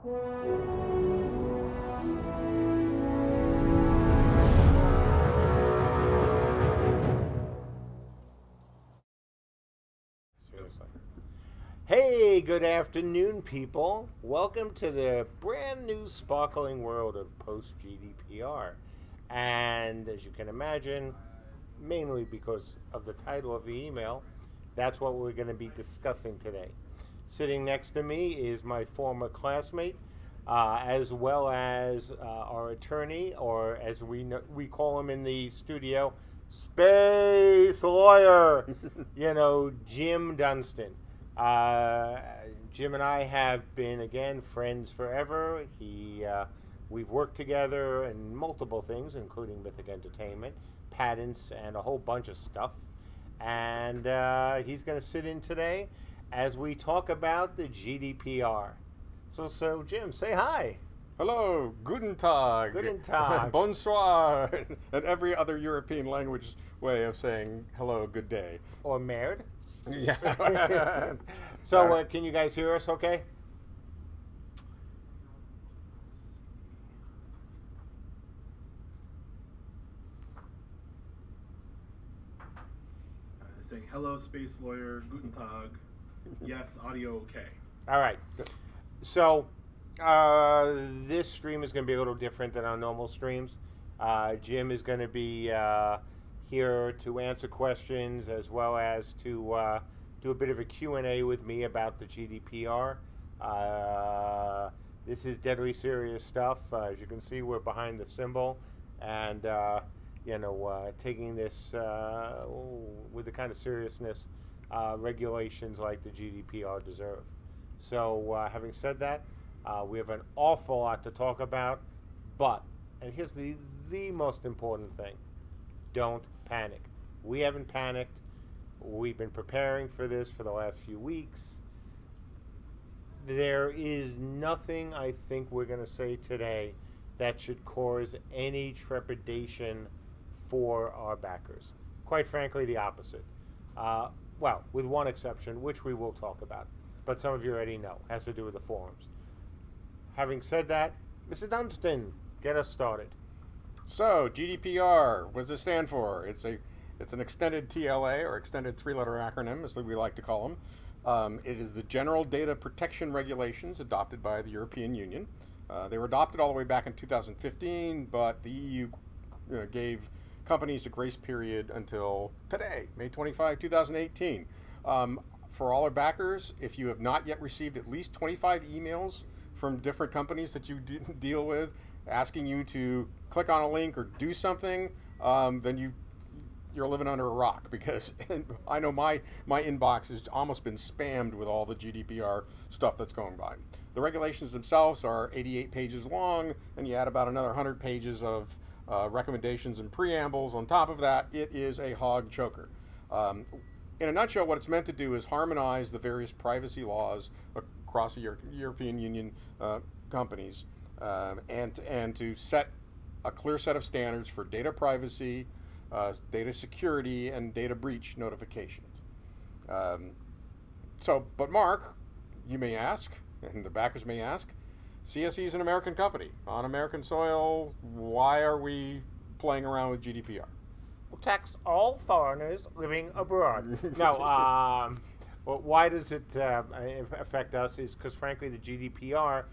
Seriously. Hey, good afternoon, people. Welcome to the brand new sparkling world of post GDPR. And as you can imagine, mainly because of the title of the email, that's what we're going to be discussing today. Sitting next to me is my former classmate, as well as our attorney, or as we call him in the studio, space lawyer, Jim Dunstan. Jim and I have been, again, friends forever. We've worked together in multiple things, including Mythic Entertainment, patents, and a whole bunch of stuff. And he's going to sit in today as we talk about the GDPR. So Jim, say hi. Hello, guten Tag. Guten Tag. Bonsoir. And every other European language way of saying hello, good day. Or merde. Yeah. So can you guys hear us okay? Saying hello, space lawyer, guten Tag. Yes, audio okay. All right. So this stream is going to be a little different than our normal streams. Jim is going to be here to answer questions, as well as to do a bit of a Q&A with me about the GDPR. This is deadly serious stuff. As you can see, we're behind the symbol, and taking this with the kind of seriousness regulations like the GDPR deserve. So having said that, we have an awful lot to talk about, and here's the most important thing: don't panic. We haven't panicked. We've been preparing for this for the last few weeks. There is nothing I think we're going to say today that should cause any trepidation for our backers. Quite frankly, the opposite. Well, with one exception, which we will talk about, but some of you already know, has to do with the forums. Having said that, Mr. Dunstan, get us started. So, GDPR, what does it stand for? It's an extended TLA, or extended three-letter acronym, as we like to call them. It is the General Data Protection Regulations adopted by the European Union. They were adopted all the way back in 2015, but the EU gave companies a grace period until today, May 25, 2018. For all our backers, if you have not yet received at least 25 emails from different companies that you deal with asking you to click on a link or do something, then you're living under a rock, because I know my inbox has almost been spammed with all the GDPR stuff that's going by. The regulations themselves are 88 pages long, and you add about another 100 pages of recommendations and preambles on top of that. It is a hog choker. In a nutshell, what it's meant to do is harmonize the various privacy laws across the European Union companies, and to set a clear set of standards for data privacy, data security, and data breach notifications. But Mark, you may ask, and the backers may ask, CSE is an American company on American soil. Why are we playing around with GDPR? We'll tax all foreigners living abroad. No, well, why does it affect us? Is because, frankly, the GDPR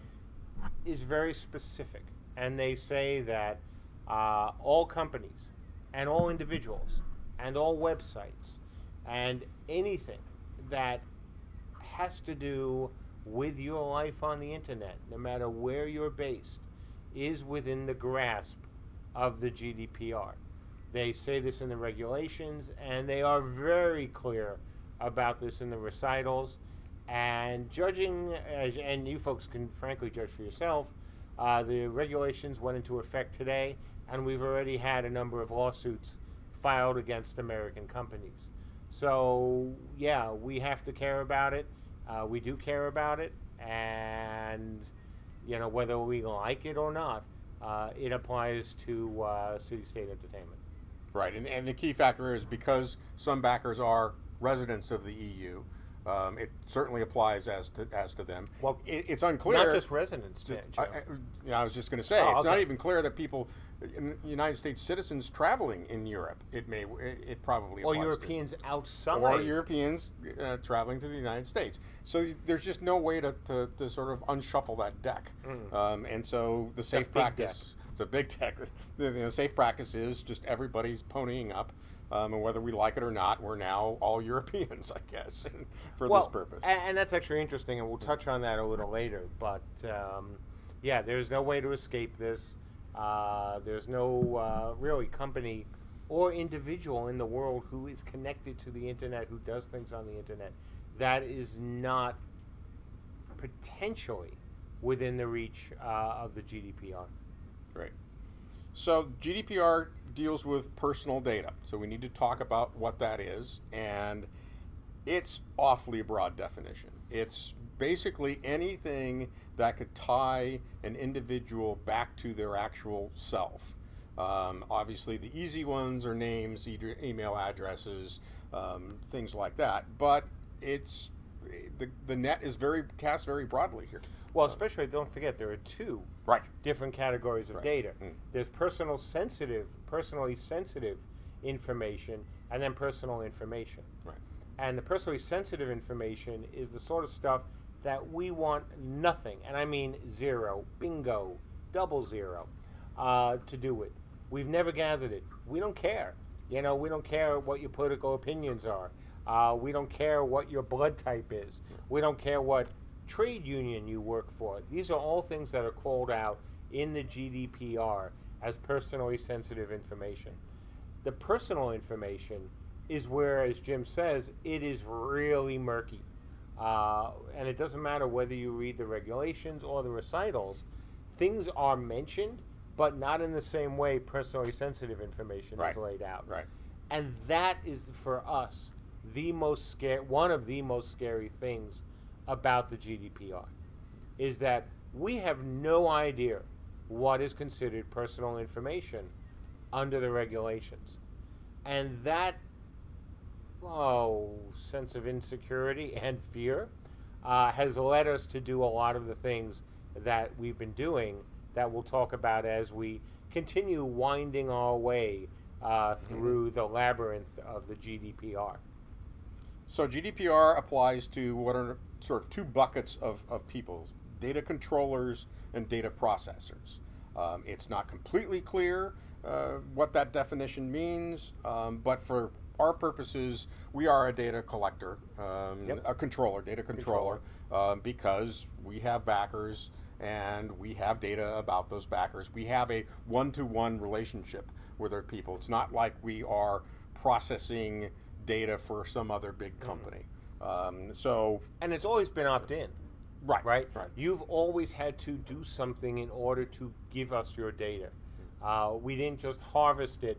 is very specific, and they say that all companies and all individuals and all websites and anything that has to do with your life on the internet, no matter where you're based, is within the grasp of the GDPR. They say this in the regulations, and they are very clear about this in the recitals. And judging, and you folks can frankly judge for yourself, the regulations went into effect today, and we've already had a number of lawsuits filed against American companies. So yeah, we have to care about it. We do care about it, and whether we like it or not, it applies to City State Entertainment. Right, and the key factor is because some backers are residents of the EU, It certainly applies as to them. Well, it's unclear. Not just residents, Joe. I was just going to say, it's not even clear that people, United States citizens traveling in Europe, it probably applies or Europeans outside. Or Europeans traveling to the United States. So there's just no way to sort of unshuffle that deck. And so the safe practice, it's a big deck. The safe practice is just everybody's ponying up. And whether we like it or not, we're now all Europeans, I guess, for this purpose. And that's actually interesting, and we'll touch on that a little later. But yeah, there's no way to escape this. There's no really company or individual in the world who is connected to the internet, who does things on the internet, that is not potentially within the reach of the GDPR. Right. So GDPR deals with personal data. So we need to talk about what that is, and it's awfully broad definition. It's basically anything that could tie an individual back to their actual self. Obviously, the easy ones are names, email addresses, things like that. But it's the net is cast very broadly here. Well, especially don't forget there are two different categories of data. There's personally sensitive information, and then personal information. Right. And the personally sensitive information is the sort of stuff that we want nothing, and I mean zero, bingo, 00, to do with. We've never gathered it. We don't care. We don't care what your political opinions are. We don't care what your blood type is. We don't care what trade union you work for. These are all things that are called out in the GDPR as personally sensitive information. The personal information is where, as Jim says, it is really murky. And it doesn't matter whether you read the regulations or the recitals. Things are mentioned, but not in the same way personally sensitive information is laid out. Right. And that is, for us, one of the most scary things about the GDPR, is that we have no idea what is considered personal information under the regulations. And that sense of insecurity and fear has led us to do a lot of the things that we've been doing that we'll talk about as we continue winding our way through the labyrinth of the GDPR. So GDPR applies to what are sort of two buckets of people: data controllers and data processors. It's not completely clear what that definition means, but for our purposes, we are a data collector, a data controller, because we have backers and we have data about those backers. We have a one-to-one relationship with our people. It's not like we are processing data for some other big company. And it's always been opt-in. Right. You've always had to do something in order to give us your data. We didn't just harvest it,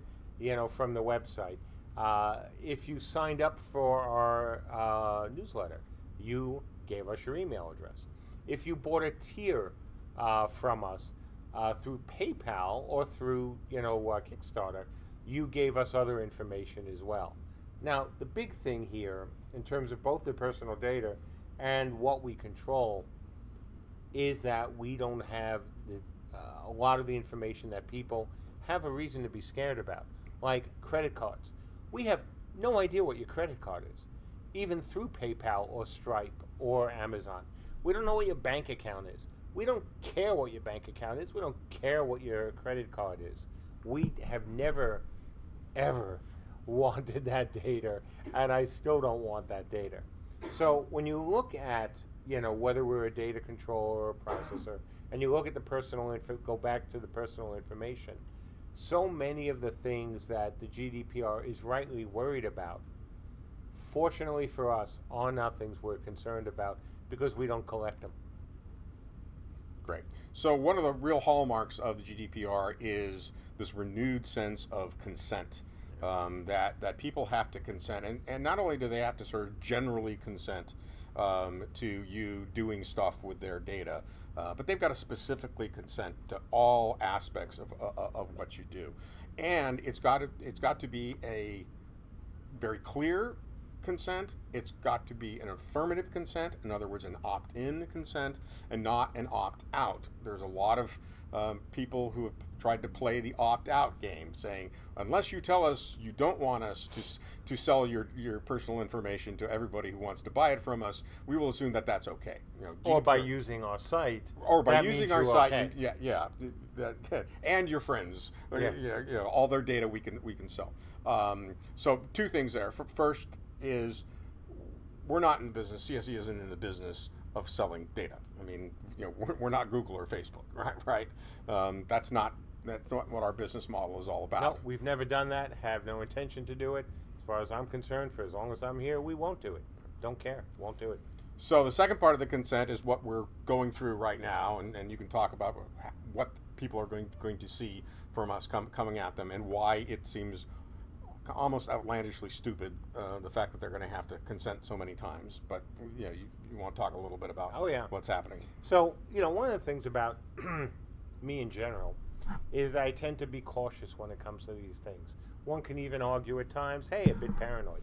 from the website. If you signed up for our newsletter, you gave us your email address. If you bought a tier from us through PayPal or through Kickstarter, you gave us other information as well. Now, the big thing here, in terms of both the personal data and what we control, is that we don't have a lot of the information that people have a reason to be scared about, like credit cards. We have no idea what your credit card is, even through PayPal or Stripe or Amazon. We don't know what your bank account is. We don't care what your bank account is. We don't care what your credit card is. We have never, ever wanted that data, and I still don't want that data. So when you look at, whether we're a data controller or a processor, and you look at the go back to the personal information, so many of the things that the GDPR is rightly worried about, fortunately for us, are not things we're concerned about because we don't collect them. Great. So one of the real hallmarks of the GDPR is this renewed sense of consent. That people have to consent, and not only do they have to sort of generally consent to you doing stuff with their data, but they've got to specifically consent to all aspects of what you do, and it's got to be a very clear consent, it's got to be an affirmative consent, in other words, an opt-in consent, and not an opt-out. There's a lot of people who have tried to play the opt-out game, saying, unless you tell us you don't want us to sell your personal information to everybody who wants to buy it from us, we will assume that that's okay. You know, or by using our site. Or by using our site, okay. and your friends, Yeah. you know, all their data we can sell. So two things there. First is we're not in business. CSE isn't in the business of selling data. I mean, you know, we're not Google or Facebook, right? That's not what our business model is all about. No, we've never done that. Have no intention to do it. As far as I'm concerned, for as long as I'm here, we won't do it. Don't care. Won't do it. So the second part of the consent is what we're going through right now, and you can talk about what people are going to see from us coming at them, and why it seems almost outlandishly stupid, the fact that they're going to have to consent so many times. But you know, you want to talk a little bit about what's happening. So, you know, one of the things about me in general is that I tend to be cautious when it comes to these things. One can even argue at times, hey, a bit paranoid.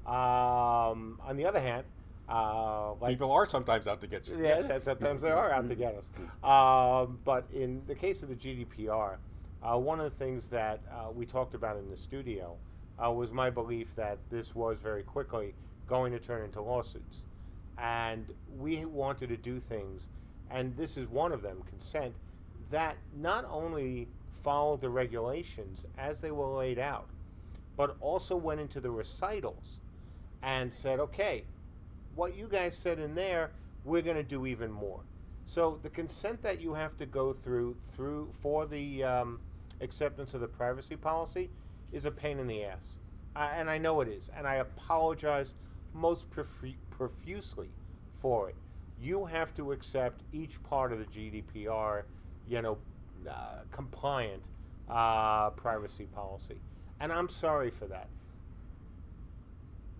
On the other hand, like people are sometimes out to get you. Yes, sometimes they are out to get us. But in the case of the GDPR, one of the things that we talked about in the studio was my belief that this was very quickly going to turn into lawsuits. And we wanted to do things, and this is one of them, consent, that not only followed the regulations as they were laid out, but also went into the recitals and said, okay, what you guys said in there, we're going to do even more. So the consent that you have to go through for the acceptance of the privacy policy is a pain in the ass. And I know it is. And I apologize most profusely for it. You have to accept each part of the GDPR, you know, compliant privacy policy. And I'm sorry for that.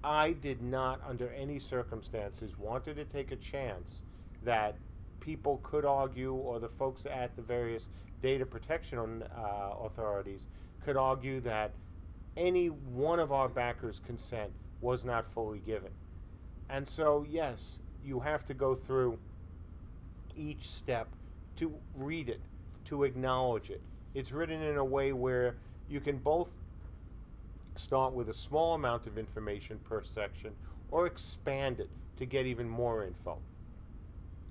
I did not, under any circumstances, wanted to take a chance that people could argue, or the folks at the various data protection authorities could argue that any one of our backers' consent was not fully given. And so, yes, you have to go through each step to read it, to acknowledge it. It's written in a way where you can both start with a small amount of information per section or expand it to get even more info.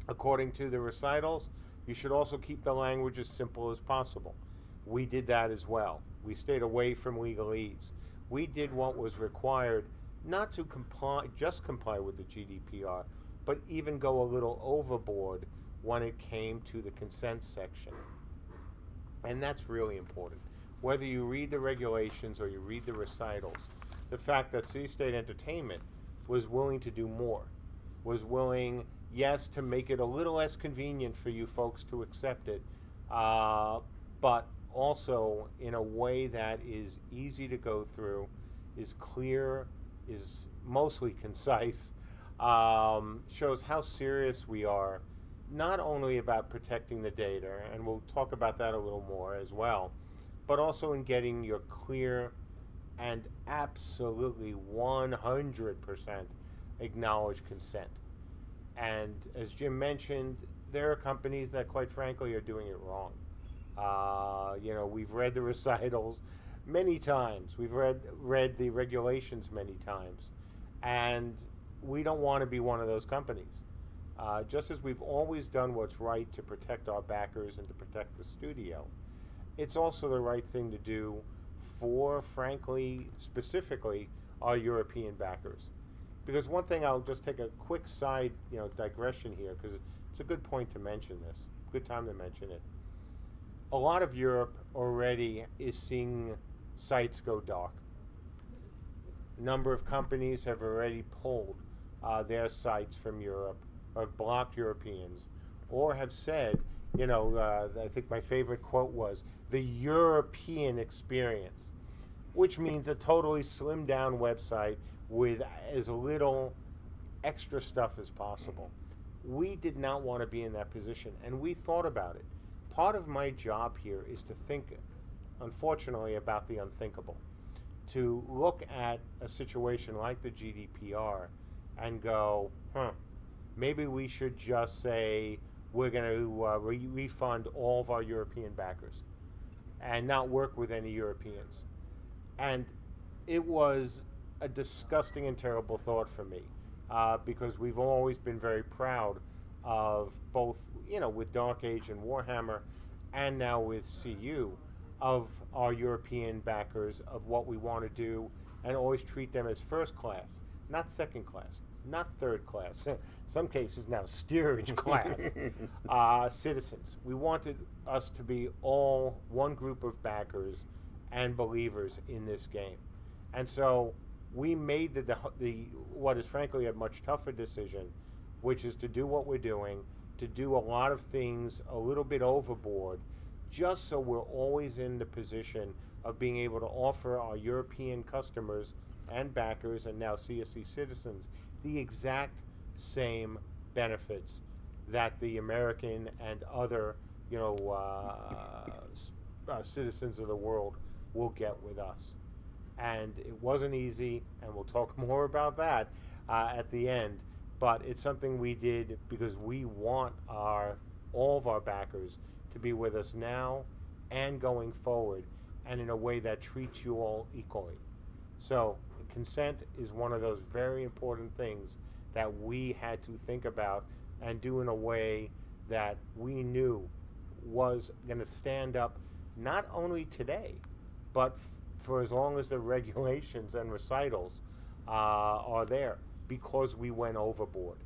According to the recitals, you should also keep the language as simple as possible. We did that as well. We stayed away from legalese. We did what was required, not to just comply with the GDPR, but even go a little overboard when it came to the consent section. And that's really important. Whether you read the regulations or you read the recitals, the fact that City State Entertainment was willing to do more, was willing, yes, to make it a little less convenient for you folks to accept it, but also in a way that is easy to go through, is clear, is mostly concise, shows how serious we are, not only about protecting the data, and we'll talk about that a little more as well, but also in getting your clear and absolutely 100% acknowledged consent. And as Jim mentioned, there are companies that quite frankly are doing it wrong. You know, we've read the recitals many times. We've read the regulations many times. And we don't want to be one of those companies. Just as we've always done what's right to protect our backers and to protect the studio, it's also the right thing to do for, frankly, specifically, our European backers. Because one thing, I'll just take a quick side, digression here, because it's a good point to mention this. Good time to mention it. A lot of Europe already is seeing sites go dark. A number of companies have already pulled their sites from Europe, or blocked Europeans, or have said, I think my favorite quote was, the European experience, which means a totally slimmed down website with as little extra stuff as possible. We did not want to be in that position, and we thought about it. Part of my job here is to think, unfortunately, about the unthinkable. to look at a situation like the GDPR and go, maybe we should just say we're going to refund all of our European backers and not work with any Europeans. And it was a disgusting and terrible thought for me, because we've always been very proud of both, with Dark Age and Warhammer, and now with CU, of our European backers, of what we want to do, and always treat them as first class, not second class, not third class, some cases now steerage class citizens. We wanted us to be all one group of backers and believers in this game. And so we made the what is frankly a much tougher decision, which is to do what we're doing, to do a lot of things a little bit overboard, just so we're always in the position of being able to offer our European customers and backers, and now CSE citizens, the exact same benefits that the American and other citizens of the world will get with us. And it wasn't easy, and we'll talk more about that at the end, but it's something we did because we want all of our backers to be with us now and going forward, and in a way that treats you all equally. So consent is one of those very important things that we had to think about and do in a way that we knew was going to stand up not only today, but for as long as the regulations and recitals are there, because we went overboard.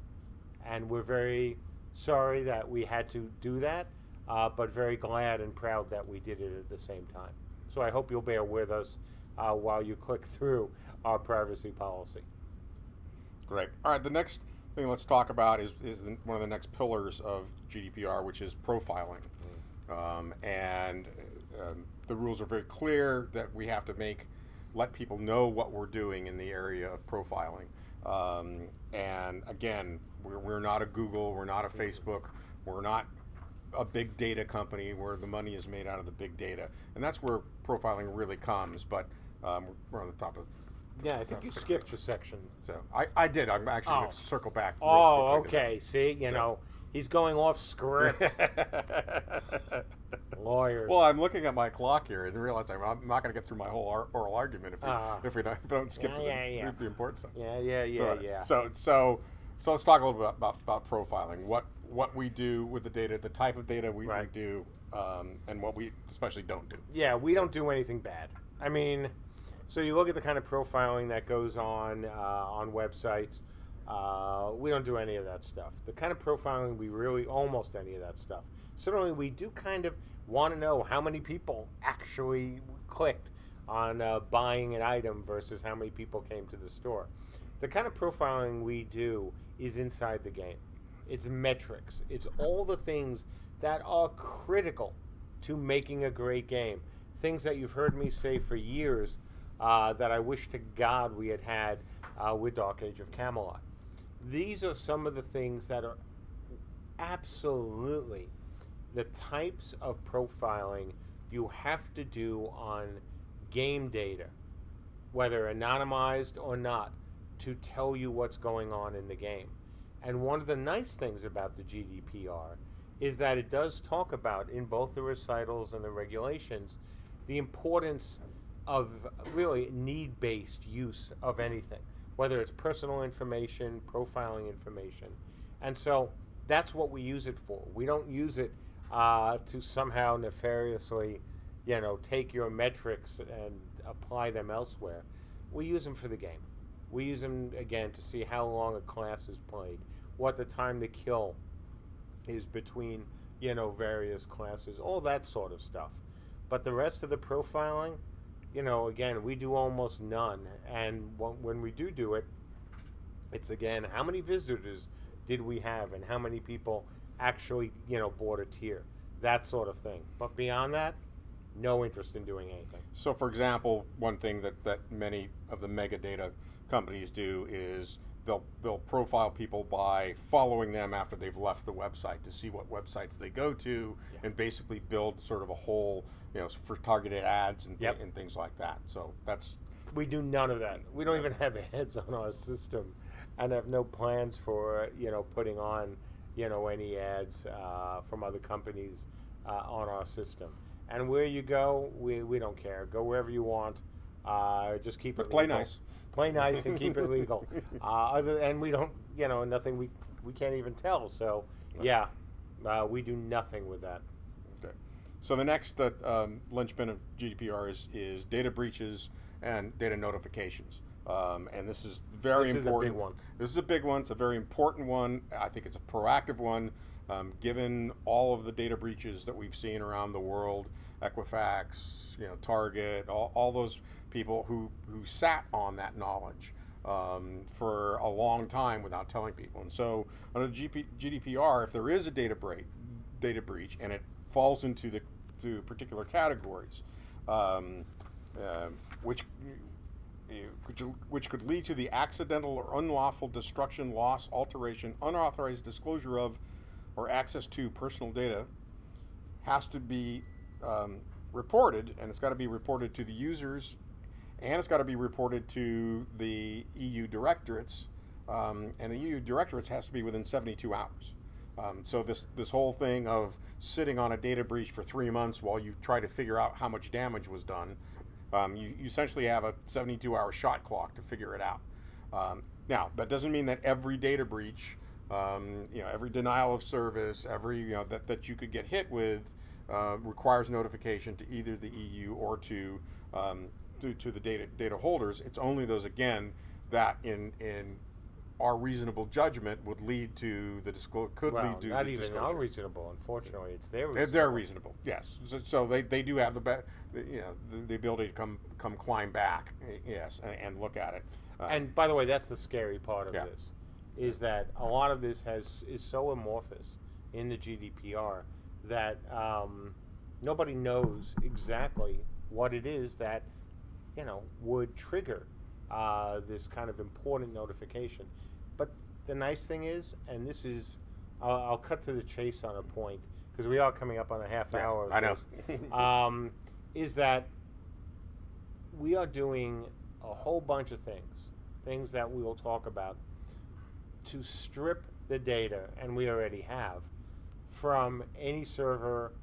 And we're very sorry that we had to do that, but very glad and proud that we did it at the same time. So I hope you'll bear with us while you click through our privacy policy. Great. All right, the next thing let's talk about is one of the next pillars of GDPR, which is profiling. The rules are very clear that we have to let people know what we're doing in the area of profiling. And again, we're not a Google, we're not a Facebook, we're not a big data company where the money is made out of the big data. And that's where profiling really comes, but we're on the top of Yeah, I think you skipped a section. So I did. I'm actually going to circle back. Oh, okay. See, he's going off script. Lawyers. Well, I'm looking at my clock here and realizing I'm not going to get through my whole oral argument if we don't skip the important stuff. Yeah. So let's talk a little bit about profiling. What we do with the data, the type of data we do, and what we especially don't do. Yeah, we don't do anything bad. I mean, so you look at the kind of profiling that goes on websites. We don't do any of that stuff. The kind of profiling almost any of that stuff. Certainly we do kind of want to know how many people actually clicked on buying an item versus how many people came to the store. The kind of profiling we do is inside the game. It's metrics. It's all the things that are critical to making a great game. Things that you've heard me say for years that I wish to God we had with Dark Age of Camelot. These are some of the things that are absolutely the types of profiling you have to do on game data, whether anonymized or not, to tell you what's going on in the game. And one of the nice things about the GDPR is that it does talk about, in both the recitals and the regulations, the importance of really need-based use of anything, whether it's personal information, profiling information. And so that's what we use it for. We don't use it to somehow nefariously, take your metrics and apply them elsewhere. We use them for the game. We use them, again, to see how long a class is played, what the time to kill is between, various classes, all that sort of stuff. But the rest of the profiling, again, we do almost none. And when we do it, it's, again, how many visitors did we have and how many people actually, bought a tier, that sort of thing. But beyond that, no interest in doing anything. So, for example, one thing that many of the mega data companies do is they'll profile people by following them after they've left the website to see what websites they go to, and basically build sort of a whole, for targeted ads and things like that. So that's We do none of that. We don't even have ads on our system, and have no plans for putting on any ads from other companies on our system. And where you go, we don't care. Go wherever you want. Just keep it play legal. nice. Play nice and keep it legal. And we don't, nothing. We can't even tell. So yeah, we do nothing with that. Okay. So the next linchpin of GDPR is data breaches and data notifications. And this is very important. This is a big one. This is a big one. It's a very important one. I think it's a proactive one, given all of the data breaches that we've seen around the world. Equifax, Target, all those people who sat on that knowledge for a long time without telling people. And so under GDPR, if there is a data breach and it falls into to particular categories, which could lead to the accidental or unlawful destruction, loss, alteration, unauthorized disclosure of, or access to personal data, has to be reported, and it's got to be reported to the users, and it's got to be reported to the EU directorates, and the EU directorates has to be within 72 hours. So this whole thing of sitting on a data breach for 3 months while you try to figure out how much damage was done, you essentially have a 72-hour shot clock to figure it out. Now, that doesn't mean that every data breach, every denial of service, every that you could get hit with requires notification to either the EU or to the data holders. It's only those, again, that in our reasonable judgment would lead to the disclosure. Lead to not the even disclosure. unreasonable. Unfortunately, it's their reasonable. They're reasonable, yes. So they do have the ability to come climb back, yes, and look at it. And by the way, that's the scary part of Yeah. this, is that a lot of this is so amorphous in the GDPR that nobody knows exactly what it is that would trigger this kind of important notification. But the nice thing is, and this is, I'll cut to the chase on a point, because we are coming up on a half hour of I know. this, is that we are doing a whole bunch of things that we will talk about, to strip the data, and we already have, from any server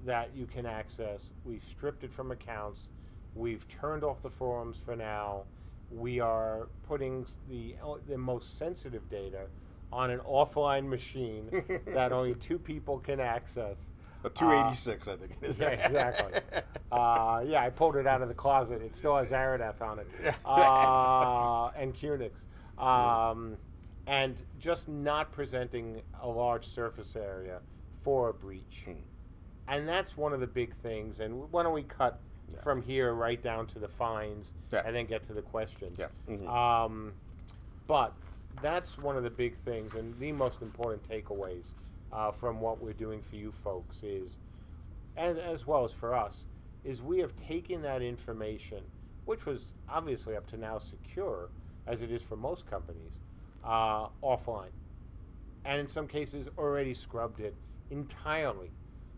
that you can access. We've stripped it from accounts. We've turned off the forums for now. We are putting the most sensitive data on an offline machine that only 2 people can access. A 286, I think it is. Yeah, exactly. I pulled it out of the closet. It still has Aradeth on it. And Qnix. And just not presenting a large surface area for a breach. And that's one of the big things. And why don't we cut from here right down to the fines, and then get to the questions. Yeah. But that's one of the big things, and the most important takeaways from what we're doing for you folks is, and as well as for us, is we have taken that information, which was obviously up to now secure, as it is for most companies, offline. And in some cases already scrubbed it entirely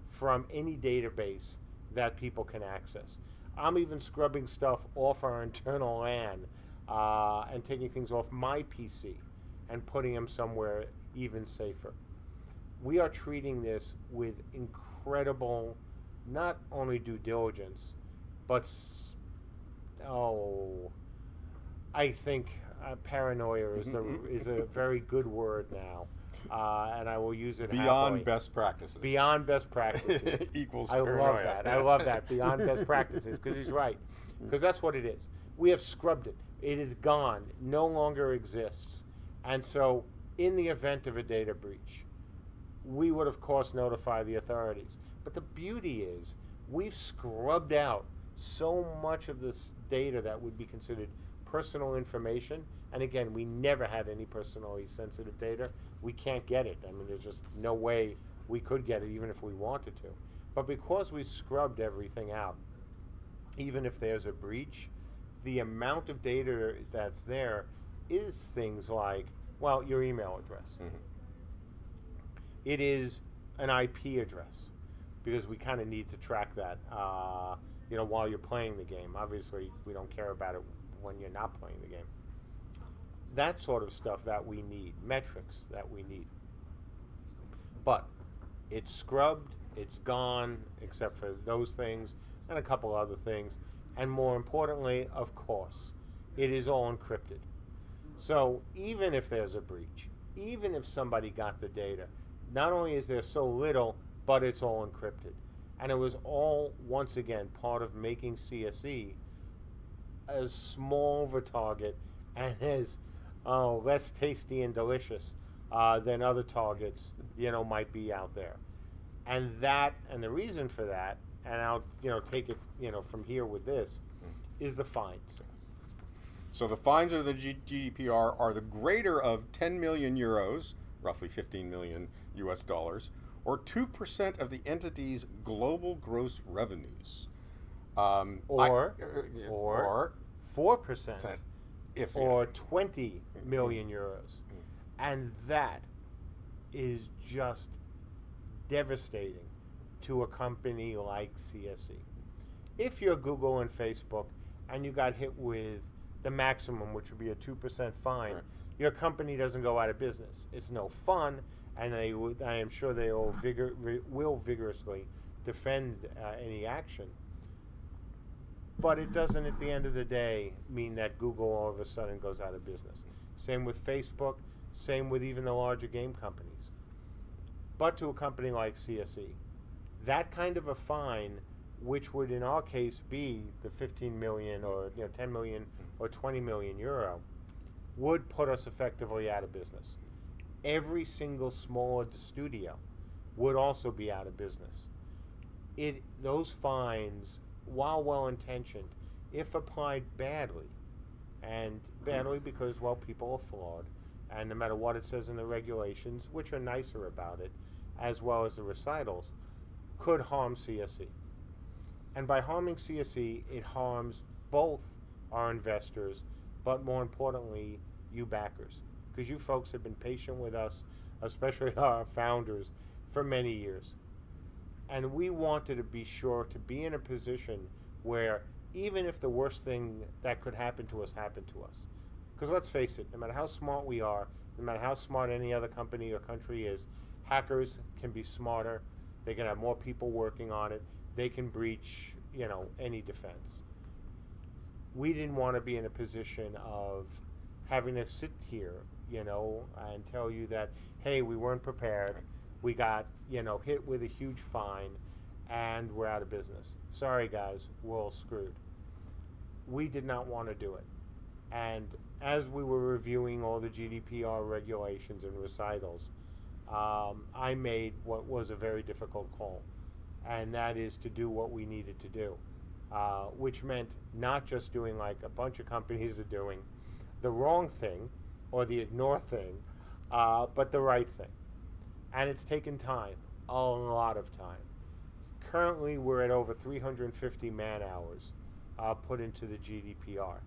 from any database that people can access. I'm even scrubbing stuff off our internal LAN and taking things off my PC and putting them somewhere even safer. We are treating this with incredible, not only due diligence, but I think paranoia is a very good word now. And I will use it beyond happily. best practices. Beyond best practices. Equals I paranoia. love that. I love that. Beyond best practices, because he's right. Because that's what it is. We have scrubbed it. It is gone. No longer exists. And so, in the event of a data breach, we would, of course, notify the authorities. But the beauty is, we've scrubbed out so much of this data that would be considered personal information. And again, we never had any personally sensitive data. We can't get it. I mean, there's just no way we could get it, even if we wanted to. But because we scrubbed everything out, even if there's a breach, the amount of data that's there is things like, well, your email address. Mm-hmm. It is an IP address, because we kind of need to track that, while you're playing the game. Obviously, we don't care about it when you're not playing the game. That sort of stuff that we need, metrics that we need. But it's scrubbed, it's gone, except for those things and a couple other things. And more importantly, of course, it is all encrypted. So even if there's a breach, even if somebody got the data, not only is there so little, but it's all encrypted. And it was all, once again, part of making CSE as small of a target and as less tasty and delicious than other targets, might be out there. And the reason for that, and I'll, take it, from here with this, is the fines. So the fines of the GDPR are the greater of 10 million euros, roughly 15 million US dollars, or 2% of the entity's global gross revenues. Or 4%, or 20 million euros. And that is just devastating to a company like CSE. If you're Google and Facebook and you got hit with the maximum, which would be a 2% fine, right, your company doesn't go out of business. It's no fun, and I am sure they will vigorously defend any action. But it doesn't, at the end of the day, mean that Google all of a sudden goes out of business. Same with Facebook, same with even the larger game companies. But to a company like CSE, that kind of a fine, which would in our case be the 15 million or 10 million or 20 million euro, would put us effectively out of business. Every single smaller studio would also be out of business. Those fines, while well-intentioned, if applied badly, and badly because, well, people are flawed, and no matter what it says in the regulations, which are nicer about it, as well as the recitals, could harm CSE. And by harming CSE, it harms both our investors, but more importantly, you backers. Because you folks have been patient with us, especially our founders, for many years. And we wanted to be sure to be in a position where even if the worst thing that could happen to us happened to us, because let's face it, no matter how smart we are, no matter how smart any other company or country is, hackers can be smarter, they can have more people working on it, they can breach, any defense. We didn't want to be in a position of having to sit here, and tell you that, hey, we weren't prepared, we got, hit with a huge fine, and we're out of business. Sorry, guys, we're all screwed. We did not want to do it. And as we were reviewing all the GDPR regulations and recitals, I made what was a very difficult call, and that is to do what we needed to do, which meant not just doing like a bunch of companies are doing, the wrong thing or the ignore thing, but the right thing. And it's taken time, a lot of time. Currently, we're at over 350 man-hours put into the GDPR.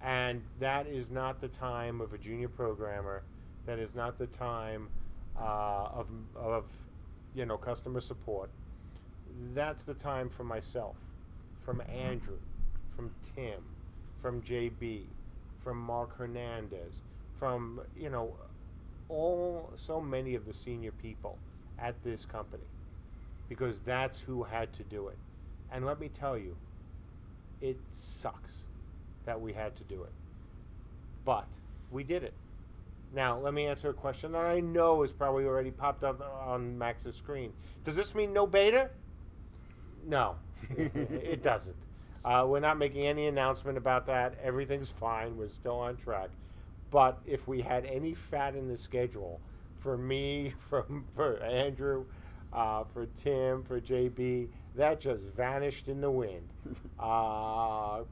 And that is not the time of a junior programmer. That is not the time of customer support. That's the time for myself, from Andrew, from Tim, from JB, from Mark Hernandez, from, so many of the senior people at this company, because that's who had to do it. And let me tell you, it sucks that we had to do it. But we did it. Now, let me answer a question that I know has probably already popped up on Max's screen. Does this mean no beta? No, it doesn't. We're not making any announcement about that. Everything's fine. We're still on track. But if we had any fat in the schedule, for me, for Andrew, for Tim, for JB, that just vanished in the wind.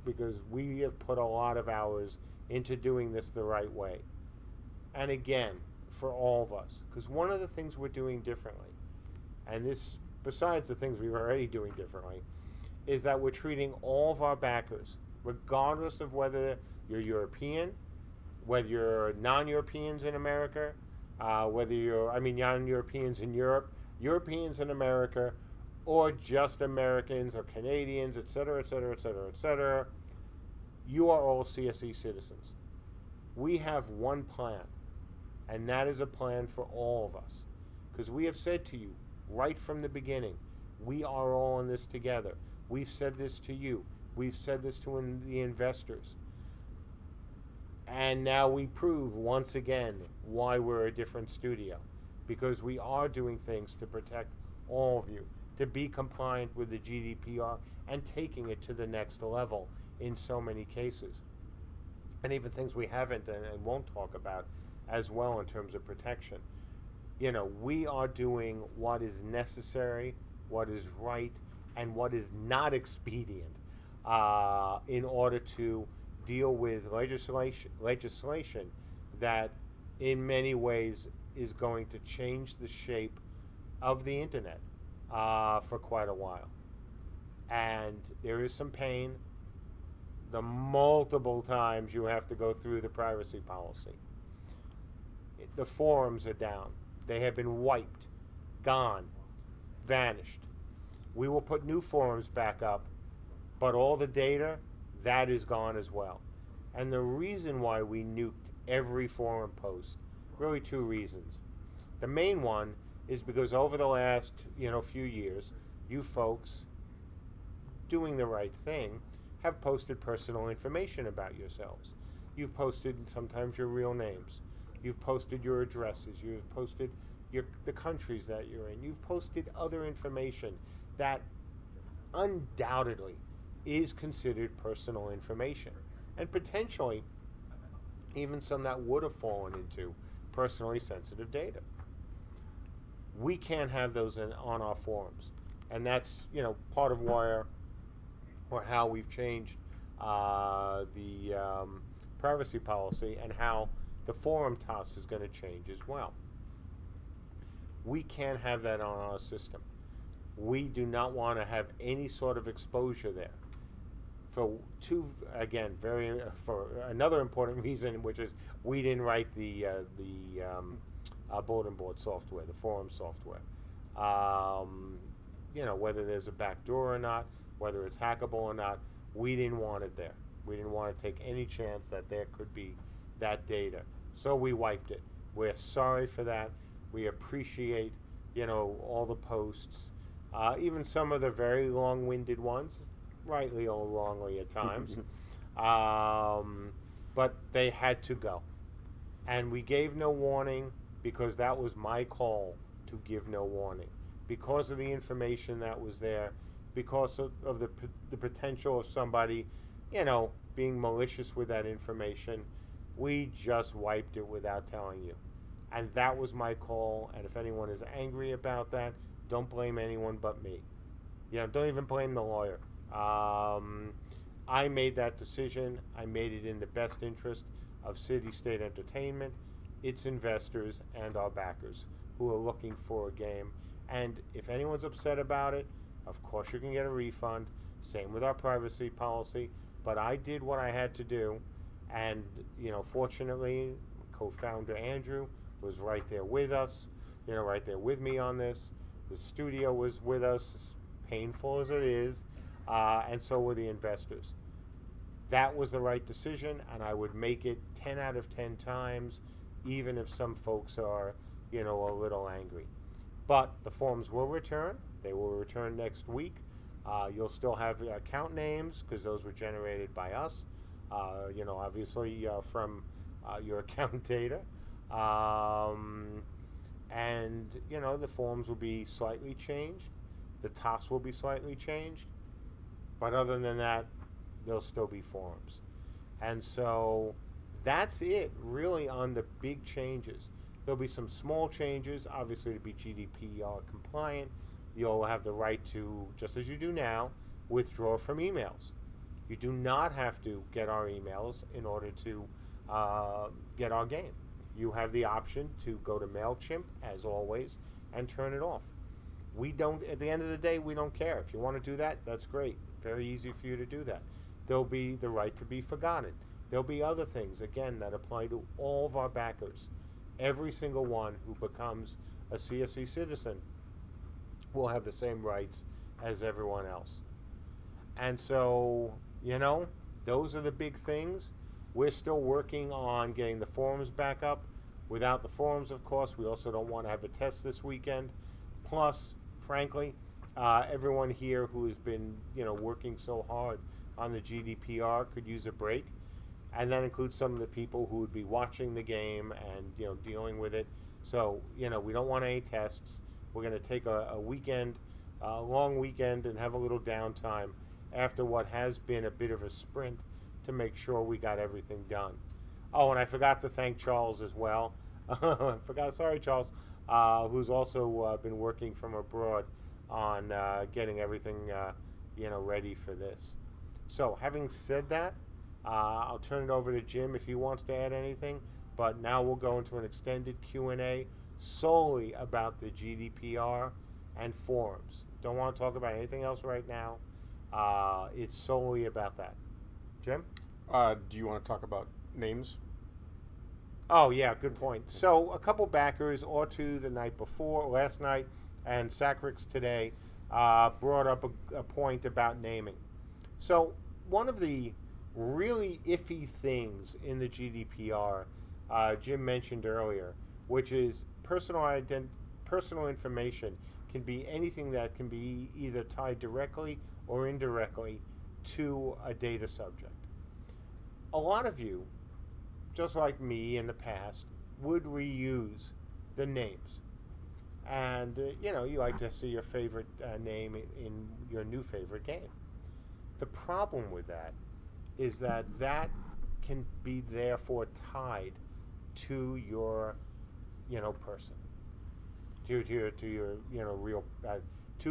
Because we have put a lot of hours into doing this the right way. And again, for all of us, because one of the things we're doing differently, and this, besides the things we were already doing differently, is that we're treating all of our backers, regardless of whether you're European, whether you're non-Europeans in America, whether you're, non-Europeans in Europe, Europeans in America, or just Americans or Canadians, et cetera, et cetera, et cetera, et cetera. You are all CSE citizens. We have one plan, and that is a plan for all of us. Because we have said to you right from the beginning, we are all in this together. We've said this to you. We've said this to the investors. And now we prove once again why we're a different studio. Because we are doing things to protect all of you, to be compliant with the GDPR and taking it to the next level in so many cases. And even things we haven't and won't talk about as well in terms of protection. You know, we are doing what is necessary, what is right, and what is not expedient in order to deal with legislation that in many ways is going to change the shape of the internet for quite a while. And there is some pain. The multiple times you have to go through the privacy policy. The forums are down. They have been wiped, gone, vanished. We will put new forums back up, but all the data, that is gone as well. And the reason why we nuked every forum post, really two reasons. The main one is because over the last, few years, you folks doing the right thing have posted personal information about yourselves. You've posted sometimes your real names. You've posted your addresses. You've posted the countries that you're in. You've posted other information that undoubtedly is considered personal information, and potentially even some that would have fallen into personally sensitive data. We can't have those on our forums, and that's part of why or how we've changed the privacy policy and how the forum toss is going to change as well. We can't have that on our system. We do not want to have any sort of exposure there. For another important reason, which is we didn't write the bulletin board software, the forum software. Whether there's a backdoor or not, whether it's hackable or not, we didn't want it there. We didn't want to take any chance that there could be that data. So we wiped it. We're sorry for that. We appreciate, all the posts, even some of the very long-winded ones, rightly or wrongly at times, but they had to go. And we gave no warning because that was my call to give no warning. Because of the information that was there, because of the potential of somebody, being malicious with that information, we just wiped it without telling you. And that was my call, and if anyone is angry about that, don't blame anyone but me. Don't even blame the lawyer. I made that decision. I made it in the best interest of City State Entertainment, its investors, and our backers who are looking for a game. And if anyone's upset about it, of course you can get a refund. Same with our privacy policy. But I did what I had to do. And, fortunately, co-founder Andrew was right there with us, right there with me on this. The studio was with us, painful as it is, and so were the investors. That was the right decision, and I would make it 10 out of 10 times, even if some folks are, a little angry. But the forms will return. They will return next week. You'll still have account names because those were generated by us, obviously from your account data. And, the forms will be slightly changed. The TOS will be slightly changed. But other than that, there'll still be forms. And so that's it, really, on the big changes. There'll be some small changes, obviously, to be GDPR compliant. You'll have the right to, just as you do now, withdraw from emails. You do not have to get our emails in order to get our game. You have the option to go to MailChimp, as always, and turn it off. We don't, at the end of the day, we don't care. If you want to do that, that's great. Very easy for you to do that. There'll be the right to be forgotten. There'll be other things, again, that apply to all of our backers. Every single one who becomes a CSE citizen will have the same rights as everyone else. And so, Those are the big things. We're still working on getting the forums back up. Without the forums, of course, we also don't want to have a test this weekend. Plus, frankly, everyone here who has been, working so hard on the GDPR could use a break. And that includes some of the people who would be watching the game and, dealing with it. So, we don't want any tests. We're going to take a weekend, a long weekend, and have a little downtime after what has been a bit of a sprint to make sure we got everything done. Oh, and I forgot to thank Charles as well. Sorry, Charles, who's also been working from abroad on getting everything, ready for this. So, having said that, I'll turn it over to Jim if he wants to add anything. But now we'll go into an extended Q&A solely about the GDPR and forums. Don't want to talk about anything else right now. It's solely about that. Jim? Do you want to talk about names? Oh, yeah, good point. So a couple backers, or two the night before, last night, and Sacrix today, brought up a point about naming. So one of the really iffy things in the GDPR, Jim mentioned earlier, which is personal information can be anything that can be either tied directly or indirectly to a data subject. A lot of you, just like me in the past, would reuse the names. And, you like to see your favorite name in your new favorite game. The problem with that is that can be therefore tied to your, person, to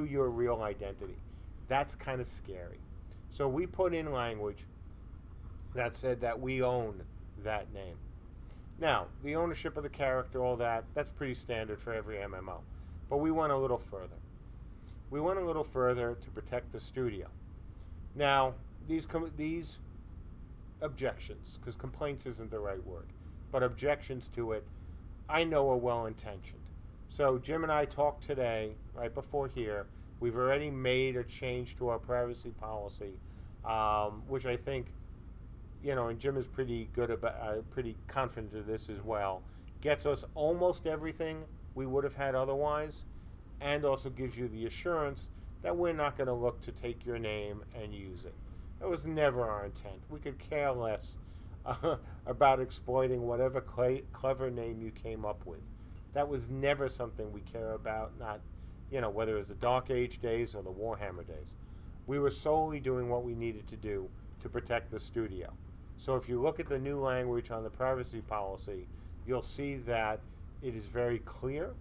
your real identity. That's kind of scary. So we put in language that said that we own that name. Now, the ownership of the character, all that's pretty standard for every MMO. But we went a little further. We went a little further to protect the studio. Now, these objections, because complaints isn't the right word, but objections to it, I know are well-intentioned. So Jim and I talked today, right before here. We've already made a change to our privacy policy, which I think, and Jim is pretty good about, pretty confident of this as well, gets us almost everything we would have had otherwise, and also gives you the assurance that we're not going to look to take your name and use it. That was never our intent. We could care less about exploiting whatever clever name you came up with. That was never something we care about, not, whether it was the Dark Age days or the Warhammer days. We were solely doing what we needed to do to protect the studio. So if you look at the new language on the privacy policy, you'll see that it is very clear.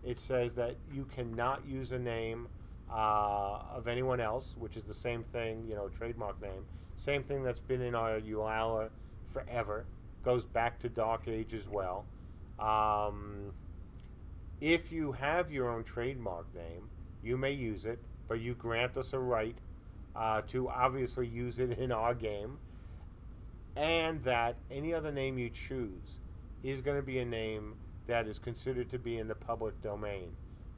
It says that you cannot use a name of anyone else, which is the same thing, trademark name. Same thing that's been in our EULA forever. Goes back to Dark Age as well. If you have your own trademark name, you may use it, but you grant us a right to obviously use it in our game, and that any other name you choose is going to be a name that is considered to be in the public domain,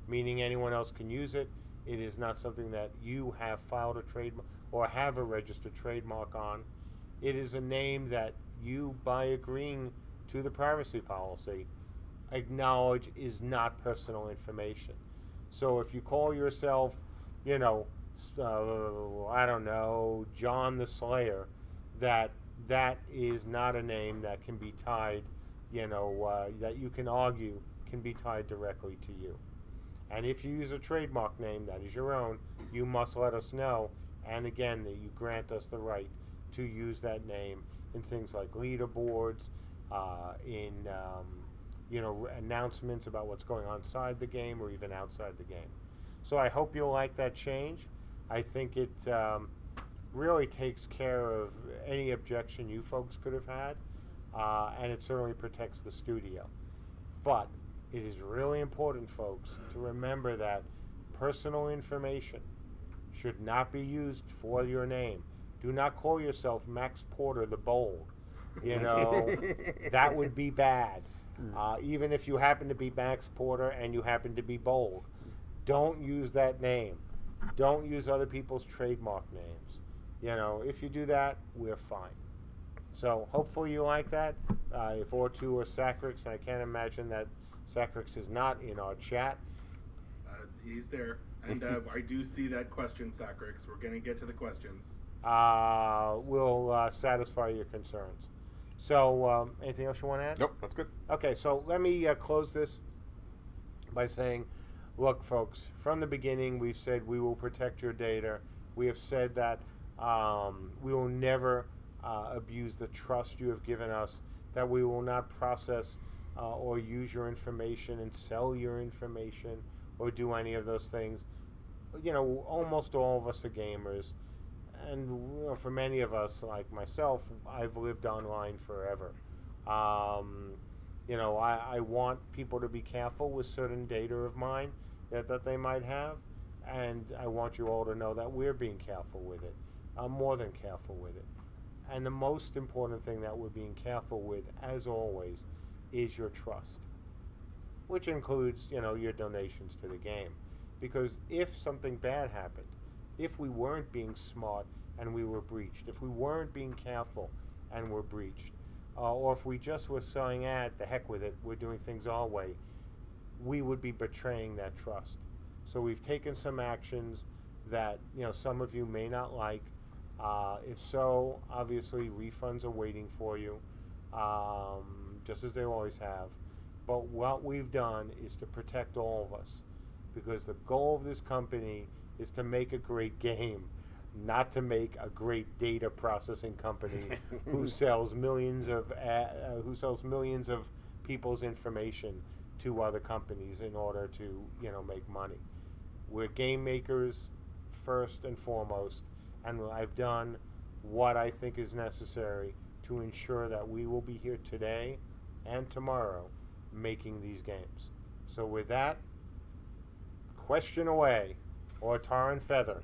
meaning anyone else can use it. It is not something that you have filed a trademark or have a registered trademark on. It is a name that you, by agreeing to the privacy policy, acknowledge is not personal information. So if you call yourself, I don't know, John the Slayer, that is not a name that can be tied, that you can argue can be tied directly to you. And if you use a trademark name that is your own, you must let us know, and again, that you grant us the right to use that name in things like leaderboards, in announcements about what's going on inside the game or even outside the game. So I hope you'll like that change. I think it really takes care of any objection you folks could have had, and it certainly protects the studio. But it is really important, folks, to remember that personal information should not be used for your name. Do not call yourself Max Porter the Bold. That would be bad. Even if you happen to be Max Porter and you happen to be bold, don't use that name. Don't use other people's trademark names. If you do that, we're fine. So hopefully you like that. If or2 or Sacrix, I can't imagine that Sacrix is not in our chat. He's there. And I do see that question, Sacrix. We're going to get to the questions. We'll satisfy your concerns. So anything else you want to add? Nope, that's good. Okay, so let me close this by saying, look, folks, from the beginning we've said we will protect your data. We have said that we will never abuse the trust you have given us, that we will not process or use your information and sell your information or do any of those things. Almost all of us are gamers, and for many of us, like myself, I've lived online forever. I want people to be careful with certain data of mine that they might have, and I want you all to know that we're being careful with it. I'm more than careful with it. And the most important thing that we're being careful with, as always, is your trust, which includes, your donations to the game. Because if something bad happened, if we weren't being smart and we were breached, if we weren't being careful and were breached, or if we just were saying, the heck with it, we're doing things our way, we would be betraying that trust. So we've taken some actions that, some of you may not like. If so, obviously refunds are waiting for you, just as they always have. But what we've done is to protect all of us, because the goal of this company is to make a great game, not to make a great data processing company who sells millions of people's information to other companies in order to make money. We're game makers first and foremost, and I've done what I think is necessary to ensure that we will be here today and tomorrow making these games. So with that, question away, or tar and feather.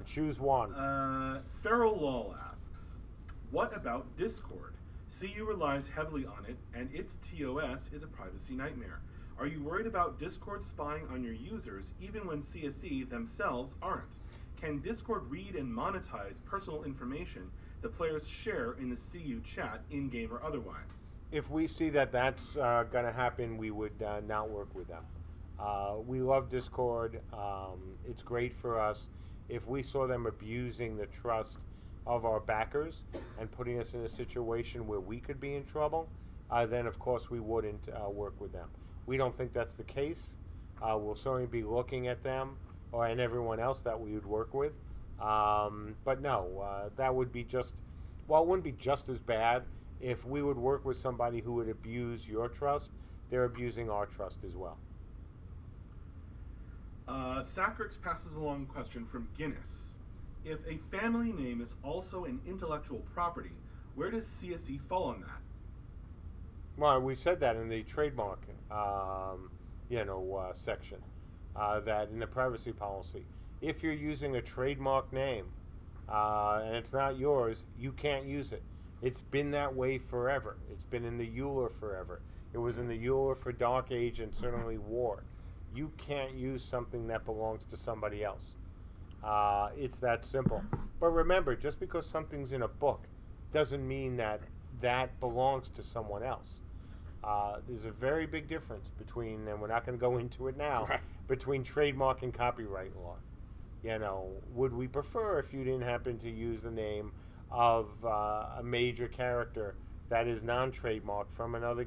Choose one. Feral Lol asks, what about Discord? CU relies heavily on it, and its TOS is a privacy nightmare. Are you worried about Discord spying on your users even when CSE themselves aren't? Can Discord read and monetize personal information the players share in the CU chat, in-game or otherwise? If we see that that's going to happen, we would not work with them. We love Discord. It's great for us. If we saw them abusing the trust of our backers and putting us in a situation where we could be in trouble, then of course we wouldn't work with them. We don't think that's the case. We'll certainly be looking at them and everyone else that we would work with. But no, that would be it wouldn't be just as bad. If we would work with somebody who would abuse your trust, they're abusing our trust as well. Sacrix passes along a question from Guinness. If a family name is also an intellectual property, where does CSE fall on that? Well, we said that in the trademark, section, that in the privacy policy. If you're using a trademark name and it's not yours, you can't use it. It's been that way forever. It's been in the EULA forever. It was in the EULA for Dark Age and certainly War. You can't use something that belongs to somebody else. It's that simple. But remember, just because something's in a book doesn't mean that that belongs to someone else. There's a very big difference between, and we're not going to go into it now, between trademark and copyright law. Would we prefer if you didn't happen to use the name of a major character that is non-trademark from another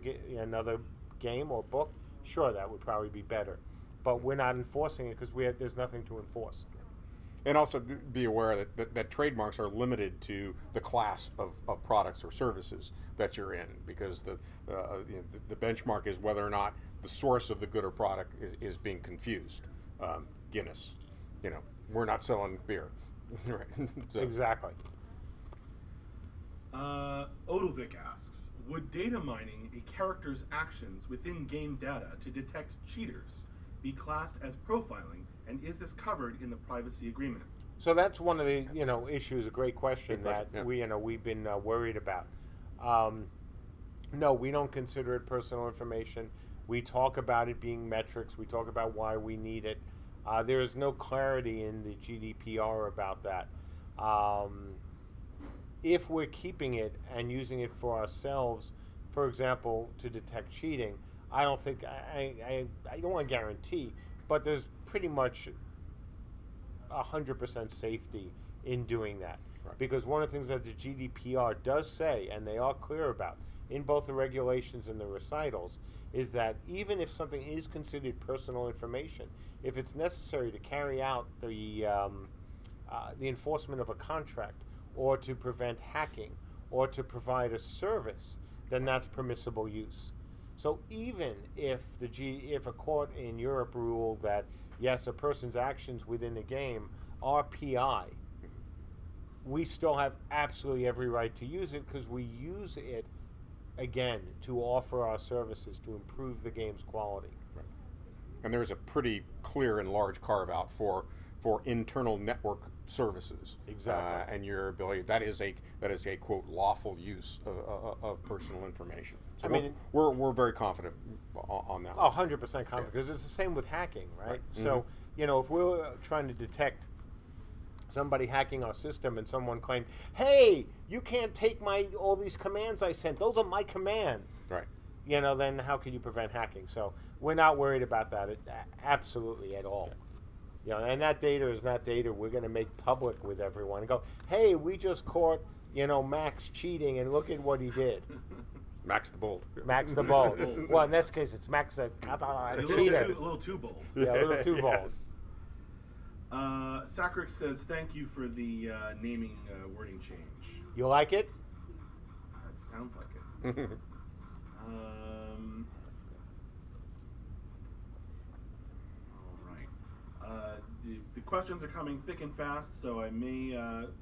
game or book? Sure, that would probably be better. But we're not enforcing it because there's nothing to enforce. And also be aware that trademarks are limited to the class of products or services that you're in, because the benchmark is whether or not the source of the good or product is being confused. Guinness, we're not selling beer. Right. So. Exactly. Odovic asks, would data mining a character's actions within game data to detect cheaters be classed as profiling, and is this covered in the privacy agreement? So that's one of the issues. A great question yeah. we've been worried about. No, we don't consider it personal information. We talk about it being metrics. We talk about why we need it. There is no clarity in the GDPR about that. If we're keeping it and using it for ourselves, for example, to detect cheating, I don't think I don't want to guarantee, but there's pretty much 100% safety in doing that. Right. Because one of the things that the GDPR does say, and they are clear about in both the regulations and the recitals, is that even if something is considered personal information, if it's necessary to carry out the enforcement of a contract, or to prevent hacking, or to provide a service, then that's permissible use. So even if if a court in Europe ruled that yes, a person's actions within the game are PI, we still have absolutely every right to use it because we use it again to offer our services to improve the game's quality. Right. And there's a pretty clear and large carve out for internal network services. Exactly. And your ability, that is a quote lawful use of personal information. So I mean, we're very confident on that. 100% confident, because it's the same with hacking, right? So, if we're trying to detect somebody hacking our system and someone claimed, hey, you can't take all these commands I sent, those are my commands. Right. Then how can you prevent hacking? So we're not worried about that absolutely at all. And that data is not data we're going to make public with everyone and go, hey, we just caught, Max cheating and look at what he did. Max the Bold. Max the Bold. Well, in this case, it's Max the cheater. A little too bold. Yeah, a little too bold. Yes. Sacrix says, thank you for the naming wording change. You like it? That sounds like it. The questions are coming thick and fast, so I may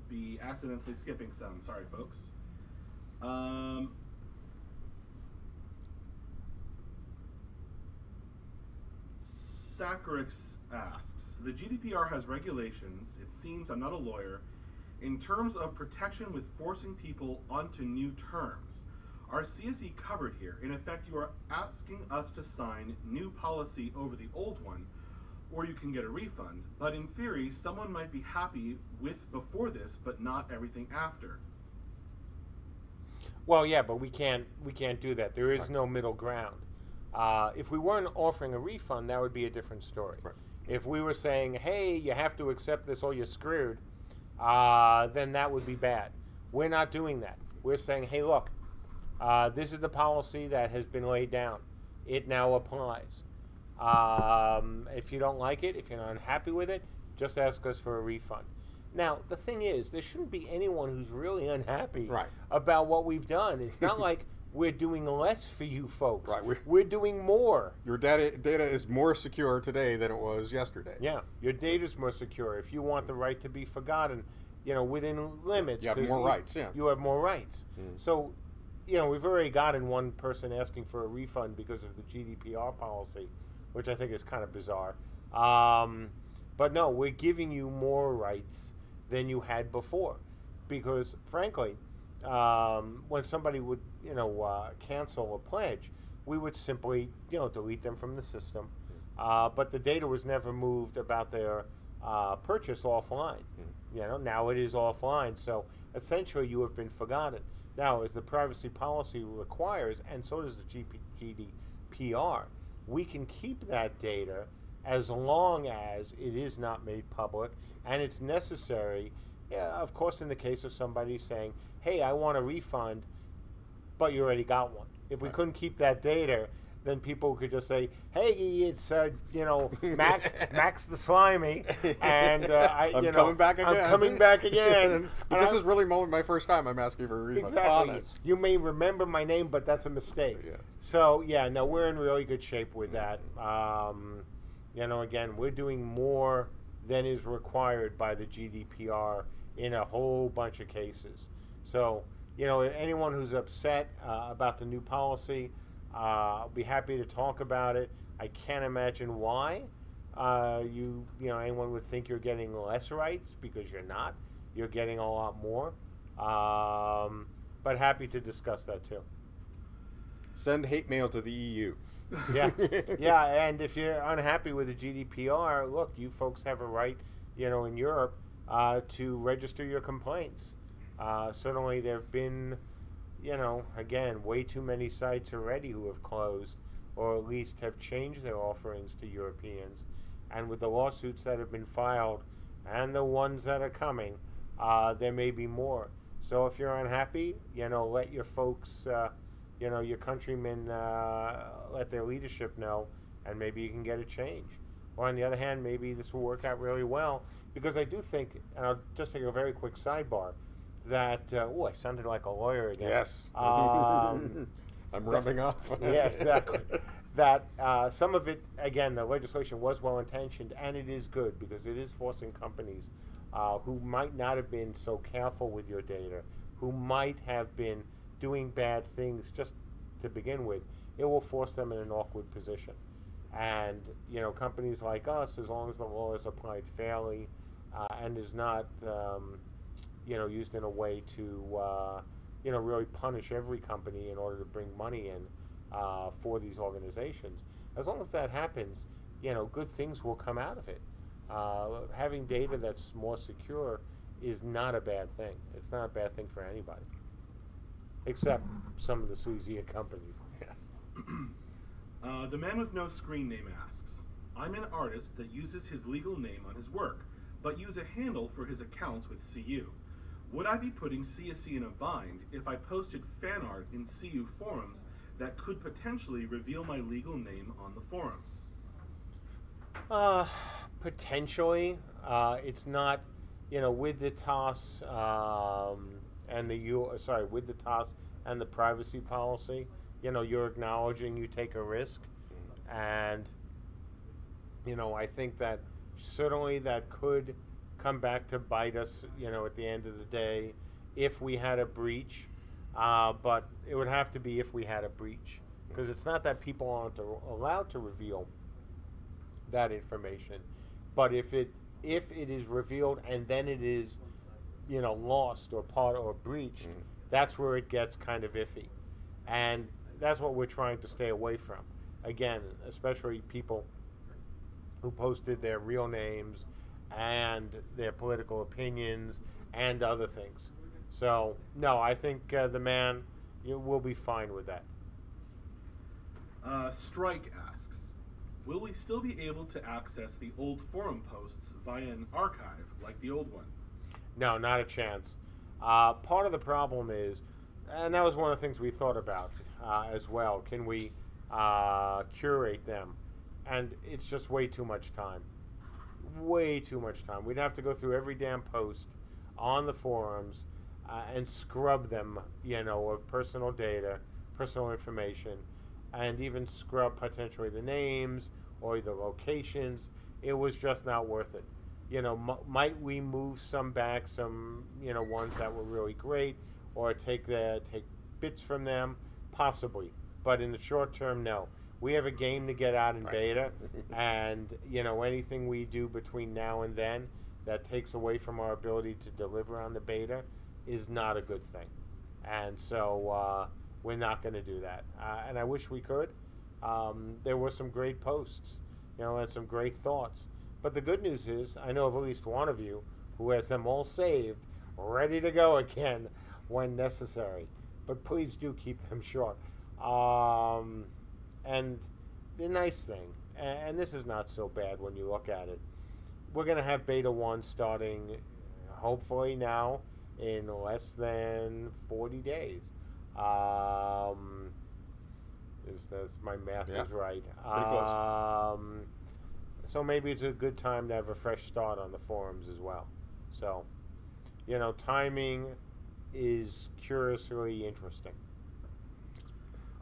be accidentally skipping some. Sorry, folks. Sacrix asks, the GDPR has regulations, it seems, I'm not a lawyer, in terms of protection with forcing people onto new terms. Are CSE covered here? In effect, you are asking us to sign new policy over the old one, or you can get a refund. But in theory, someone might be happy with before this, but not everything after. Well, yeah, but we can't do that. There is no middle ground. If we weren't offering a refund, that would be a different story. Right. If we were saying, hey, you have to accept this or you're screwed, then that would be bad. We're not doing that. We're saying, hey, look, this is the policy that has been laid down. It now applies. If you don't like it, if you're not unhappy with it, just ask us for a refund. Now, the thing is, there shouldn't be anyone who's really unhappy about what we've done. It's not like we're doing less for you folks. Right. We're doing more. Your data is more secure today than it was yesterday. Yeah, your data is more secure. If you want the right to be forgotten, within limits. You have more rights, yeah. You have more rights. So, we've already gotten one person asking for a refund because of the GDPR policy, which I think is kind of bizarre. But no, we're giving you more rights than you had before. Because, frankly, when somebody would, cancel a pledge, we would simply, delete them from the system. But the data was never moved about their purchase offline. Now it is offline. So essentially you have been forgotten. Now, as the privacy policy requires, and so does the GDPR, we can keep that data as long as it is not made public and it's necessary. Yeah, of course, in the case of somebody saying, hey, I want a refund, but you already got one. If we couldn't keep that data, then people could just say, hey, it's, Max the Slimy, and I'm coming back again. I'm coming back again. But this is really my first time I'm asking for a refund. Exactly. Honest. You may remember my name, but that's a mistake. Yes. So, yeah, no, we're in really good shape with that. Again, we're doing more than is required by the GDPR in a whole bunch of cases. So, anyone who's upset about the new policy, I'll be happy to talk about it. I can't imagine why anyone would think you're getting less rights, because you're not. You're getting a lot more. But happy to discuss that too. Send hate mail to the EU. Yeah, yeah, and if you're unhappy with the GDPR, look, you folks have a right, in Europe to register your complaints. Certainly, there have been, again, way too many sites already who have closed, or at least have changed their offerings to Europeans. And with the lawsuits that have been filed and the ones that are coming, there may be more. So if you're unhappy, let your folks, your countrymen, let their leadership know, and maybe you can get a change. Or on the other hand, maybe this will work out really well, because I do think, and I'll just take a very quick sidebar, that, I sounded like a lawyer again. Yes. I'm rubbing off. Yeah, exactly. That some of it, again, the legislation was well-intentioned, and it is good, because it is forcing companies who might not have been so careful with your data, who might have been doing bad things just to begin with, it will force them in an awkward position. And, companies like us, as long as the law is applied fairly and is not, used in a way to, really punish every company in order to bring money in for these organizations, as long as that happens, good things will come out of it. Having data that's more secure is not a bad thing. It's not a bad thing for anybody, except some of the sleazier companies. Yes. The man with no screen name asks, I'm an artist that uses his legal name on his work, but use a handle for his accounts with CU. Would I be putting CSE in a bind if I posted fan art in CU forums that could potentially reveal my legal name on the forums? Potentially. It's not, with the TOS and with the TOS and the privacy policy, you're acknowledging you take a risk. And, I think that certainly that could come back to bite us, at the end of the day, if we had a breach. But it would have to be if we had a breach, because it's not that people aren't allowed to reveal that information, but if it is revealed and then it is, lost or breached, that's where it gets kind of iffy, and that's what we're trying to stay away from. Again, especially people who posted their real names and their political opinions and other things. So, no, I think the man will be fine with that. Strike asks, will we still be able to access the old forum posts via an archive like the old one? No, not a chance. Part of the problem is, and that was one of the things we thought about as well, can we curate them? And it's just way too much time. Way too much time. We'd have to go through every damn post on the forums and scrub them, of personal data, personal information, and even scrub potentially the names or the locations. It was just not worth it. Might we move some back, some, ones that were really great, or take bits from them? Possibly. But in the short term, no. We have a game to get out in beta, and, anything we do between now and then that takes away from our ability to deliver on the beta is not a good thing. And so we're not going to do that. And I wish we could. There were some great posts, and some great thoughts. But the good news is, I know of at least one of you who has them all saved, ready to go again when necessary. But please do keep them short. And the nice thing, and this is not so bad when you look at it, we're going to have Beta 1 starting hopefully now in less than 40 days. If my math is right. Pretty close. So maybe it's a good time to have a fresh start on the forums as well. So, timing is curiously interesting.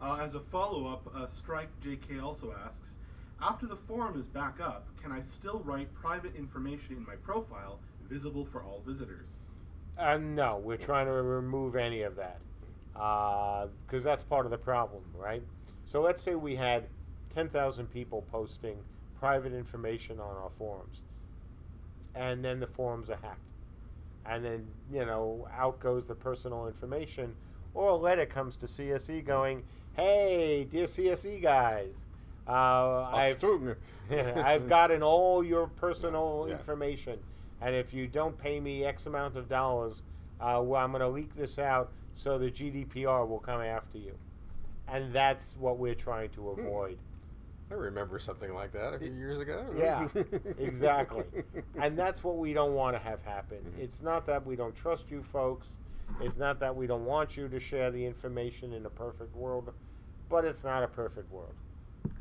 As a follow-up, Strike JK also asks, after the forum is back up, can I still write private information in my profile visible for all visitors? No, we're trying to remove any of that, because that's part of the problem, right? So let's say we had 10,000 people posting private information on our forums, and then the forums are hacked. And then, out goes the personal information, or a letter comes to CSE going, hey, dear CSE guys, I've gotten all your personal information, and if you don't pay me X amount of dollars, well, I'm going to leak this out so the GDPR will come after you. And that's what we're trying to avoid. I remember something like that a few years ago. Yeah, exactly. And that's what we don't want to have happen. It's not that we don't trust you folks. It's not that we don't want you to share the information in a perfect world, but it's not a perfect world.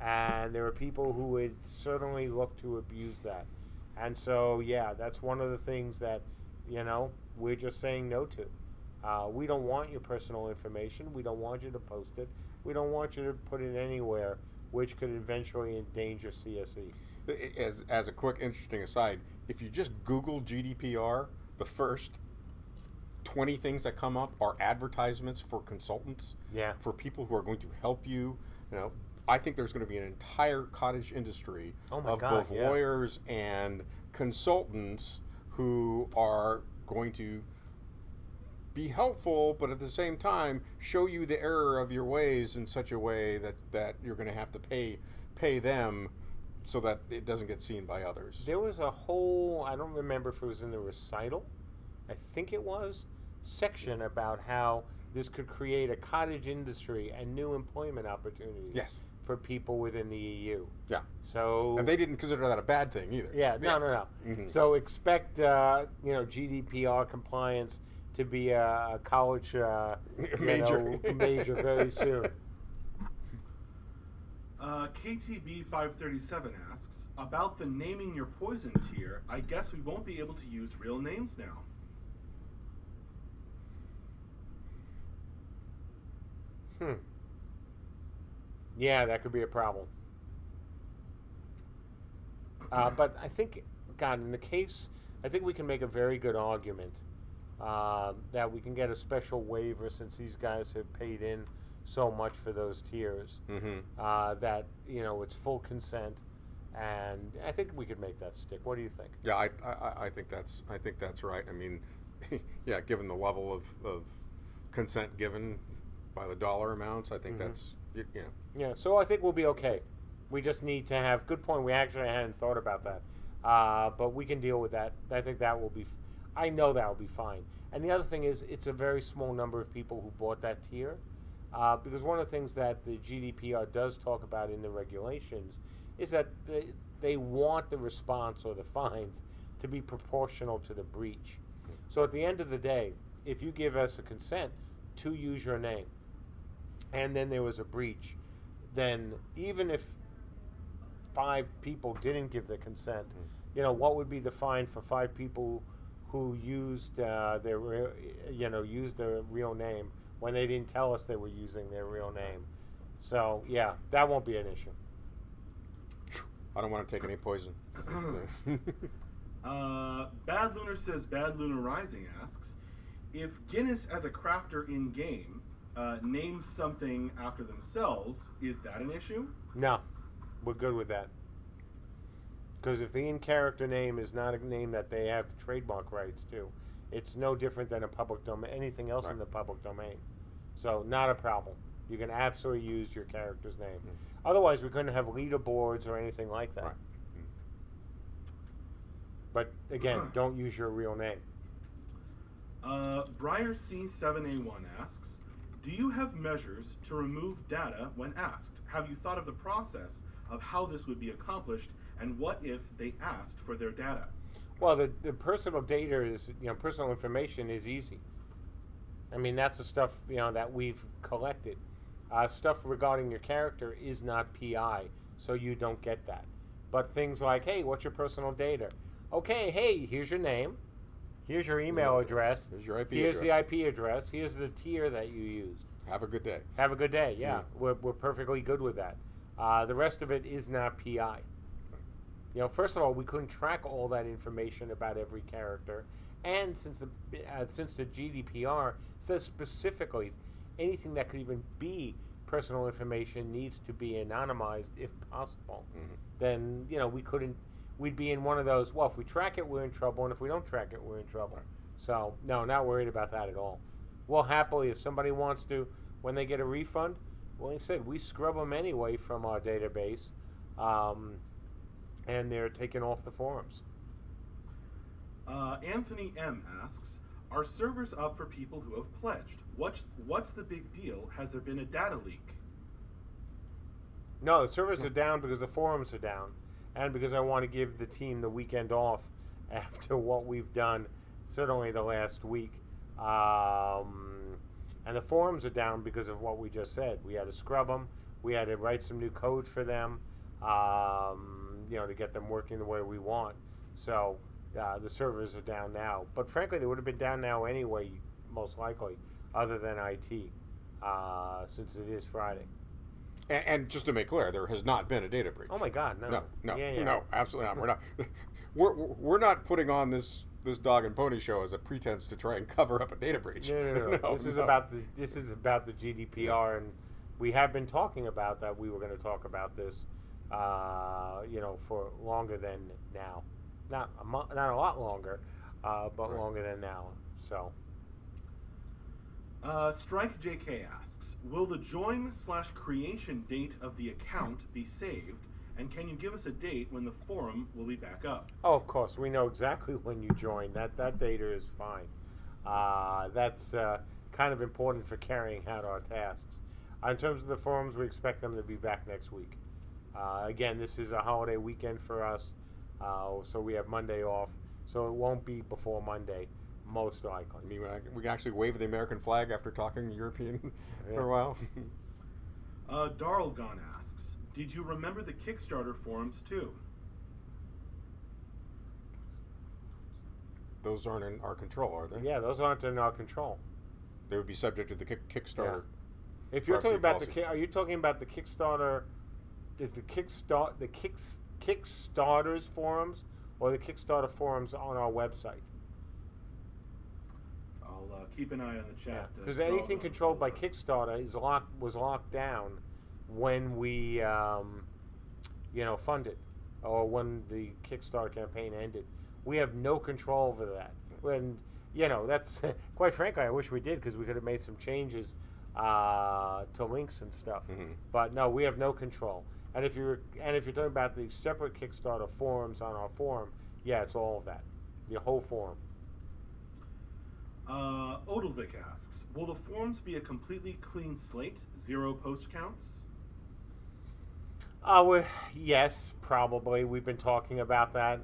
And there are people who would certainly look to abuse that. And so, yeah, that's one of the things that, you know, we're just saying no to. We don't want your personal information. We don't want you to post it. We don't want you to put it anywhere which could eventually endanger CSE. As a quick interesting aside, if you just Google GDPR, the first 20 things that come up are advertisements for consultants, for people who are going to help you. You know, I think there's going to be an entire cottage industry of both lawyers and consultants who are going to be helpful, but at the same time show you the error of your ways in such a way that you're going to have to pay them so that it doesn't get seen by others. There was a whole, I don't remember if it was in the recital, I think it was, section about how this could create a cottage industry and new employment opportunities for people within the EU. Yeah. So, and they didn't consider that a bad thing either. Yeah, no. So expect GDPR compliance to be a college major very soon. KTB 537 asks, about the naming your poison tier, I guess we won't be able to use real names now. Yeah, that could be a problem. But I think, God, in the case, I think we can make a very good argument that we can get a special waiver since these guys have paid in so much for those tiers. That, you know, it's full consent, and I think we could make that stick. What do you think? Yeah, I think that's right. I mean, yeah, given the level of consent given by the dollar amounts, I think that's Yeah, so I think we'll be okay. We just need to have, good point, we actually hadn't thought about that. But we can deal with that. I think that will be, I know that will be fine. And the other thing is, it's a very small number of people who bought that tier. Because one of the things that the GDPR does talk about in the regulations is that they want the response or the fines to be proportional to the breach. So at the end of the day, if you give us a consent to use your name, and then there was a breach, then even if 5 people didn't give the consent, you know, what would be the fine for 5 people who used their real name when they didn't tell us they were using their real name? So yeah, that won't be an issue. I don't want to take any poison. Bad Lunar says, Bad Lunar Rising asks, if Guinness as a crafter in game names something after themselves, is that an issue? No, we're good with that. Because if the in-character name is not a name that they have trademark rights to, it's no different than a public domain, anything else in the public domain. So not a problem. You can absolutely use your character's name. Otherwise, we couldn't have leaderboards or anything like that. But again, don't use your real name. Briar C7A1 asks, do you have measures to remove data when asked? Have you thought of the process of how this would be accomplished, and what if they asked for their data? Well, the personal data is, personal information is easy. I mean, that's the stuff, that we've collected. Stuff regarding your character is not PI, so you don't get that. But things like, hey, what's your personal data? Okay, hey, here's your name. Here's your email address. Here's your IP Here's address. the IP address. Here's the tier that you used. Have a good day. Have a good day, yeah. We're perfectly good with that. The rest of it is not PI. First of all, we couldn't track all that information about every character. And since the GDPR says specifically anything that could even be personal information needs to be anonymized if possible, then, we'd be in one of those, well, if we track it, we're in trouble, and if we don't track it, we're in trouble. So, no, not worried about that at all. We'll happily, if somebody wants to, when they get a refund, well, like I said, we scrub them anyway from our database, and they're taken off the forums. Anthony M. asks, are servers up for people who have pledged? What's the big deal? Has there been a data leak? No, the servers are down because the forums are down, and because I want to give the team the weekend off after what we've done, certainly the last week. And the forums are down because of what we just said. We had to scrub them. We had to write some new code for them, to get them working the way we want. So the servers are down now. But frankly, they would have been down now anyway, most likely, other than IT, since it is Friday. And just to make clear, there has not been a data breach. Oh my God, no. No, absolutely not. We're not. We're not putting on this dog and pony show as a pretense to try and cover up a data breach. No. This is about the GDPR, and we have been talking about that. We were going to talk about this, for longer than now. Not a lot longer, but right. Longer than now. So. Strike JK asks, will the join/creation date of the account be saved, and can you give us a date when the forum will be back up? Oh, of course. We know exactly when you join. That data is fine. That's kind of important for carrying out our tasks. In terms of the forums, we expect them to be back next week. Again, this is a holiday weekend for us, so we have Monday off, so it won't be before Monday. Most likely. I mean, we can actually wave the American flag after talking European for a while. Darlgon asks, did you remember the Kickstarter forums too? Those aren't in our control, are they? Yeah, those aren't in our control. They would be subject to the Kickstarter. Yeah. If you're talking about are you talking about the Kickstarter, the Kickstarter's forums, or the Kickstarter forums on our website? Keep an eye on the chat. Because anything controlled by Kickstarter was locked down when we, funded, or when the Kickstarter campaign ended. We have no control over that. When that's quite frankly, I wish we did, because we could have made some changes to links and stuff. Mm-hmm. But no, we have no control. And if you're talking about the separate Kickstarter forums on our forum, yeah, it's all of that, the whole forum. Odelvik asks, will the forums be a completely clean slate, 0 post counts? Yes, probably. We've been talking about that.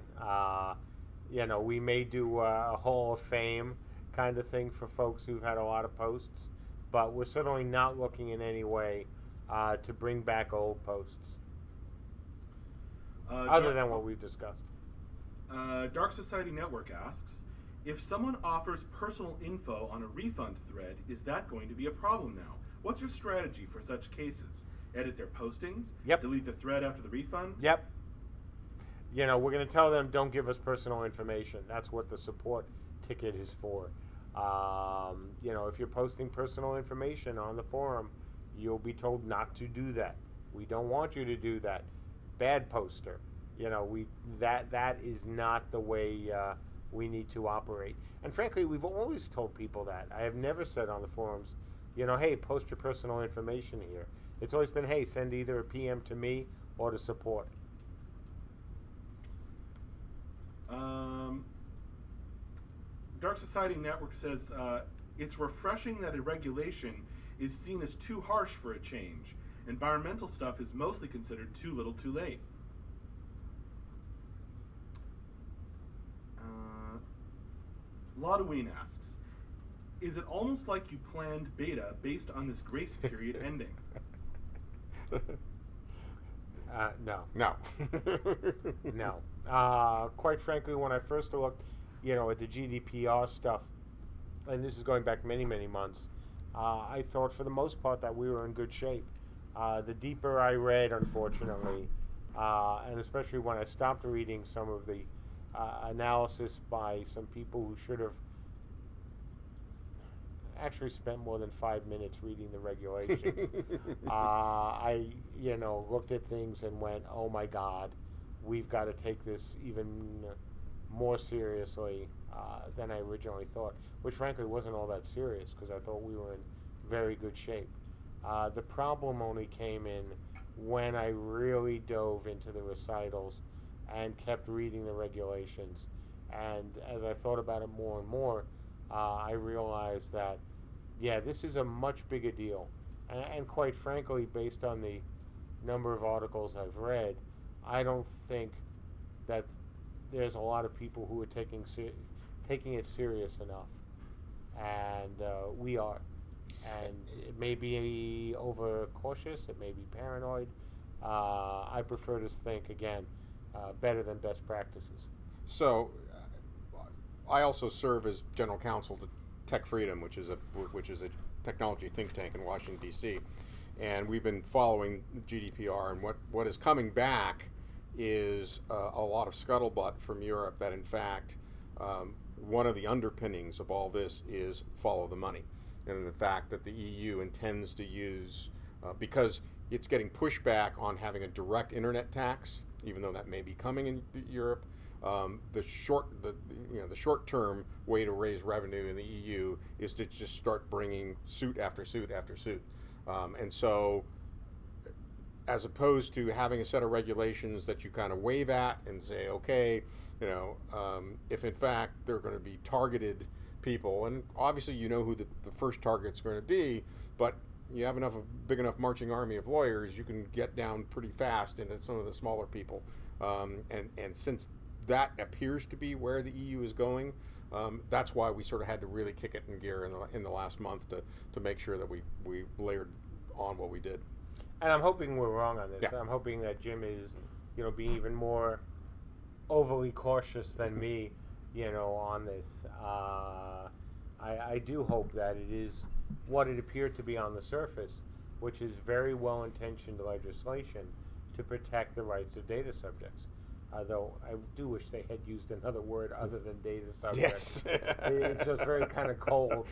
We may do a Hall of Fame kind of thing for folks who've had a lot of posts, but we're certainly not looking in any way to bring back old posts, other than what we've discussed. Dark Society Network asks, if someone offers personal info on a refund thread, is that going to be a problem now? What's your strategy for such cases? Edit their postings? Yep. Delete the thread after the refund? Yep. We're going to tell them, don't give us personal information. That's what the support ticket is for. If you're posting personal information on the forum, you'll be told not to do that. We don't want you to do that. Bad poster. That is not the way we need to operate. And frankly, we've always told people that. I have never said on the forums, hey, post your personal information here. It's always been, hey, send either a PM to me or to support. Dark Society Network says, it's refreshing that a regulation is seen as too harsh for a change. Environmental stuff is mostly considered too little too late. Laudoween asks, is it almost like you planned beta based on this grace period ending? No. No. No. Quite frankly, when I first looked, at the GDPR stuff, and this is going back many, many months, I thought for the most part that we were in good shape. The deeper I read, unfortunately, and especially when I stopped reading some of the analysis by some people who should have actually spent more than 5 minutes reading the regulations. I looked at things and went, oh my God, we've got to take this even more seriously than I originally thought, which frankly wasn't all that serious, because I thought we were in very good shape. The problem only came in when I really dove into the recitals and kept reading the regulations. And as I thought about it more and more, I realized that, yeah, this is a much bigger deal. And quite frankly, based on the number of articles I've read, I don't think that there's a lot of people who are taking it serious enough. And we are. And it may be overcautious, it may be paranoid. I prefer to think, again, better than best practices. So, I also serve as general counsel to Tech Freedom, which is a technology think tank in Washington D.C., and we've been following GDPR. And what is coming back is a lot of scuttlebutt from Europe that, in fact, one of the underpinnings of all this is follow the money, and the fact that the EU intends to use because it's getting pushback on having a direct internet tax, even though that may be coming in Europe. The short-term way to raise revenue in the EU is to just start bringing suit after suit after suit, and so, as opposed to having a set of regulations that you kind of wave at and say, okay, if in fact they're going to be targeted people, and obviously you know who the first target's going to be, but you have a big enough marching army of lawyers, you can get down pretty fast into some of the smaller people, and since that appears to be where the EU is going, that's why we sort of had to really kick it in gear in the last month to make sure that we layered on what we did. And I'm hoping we're wrong on this. Yeah. I'm hoping that Jim is, being even more overly cautious than me, on this. I do hope that it is what it appeared to be on the surface, which is very well-intentioned legislation to protect the rights of data subjects. Though I do wish they had used another word other than data subject. Yes. It's just very kind of cold.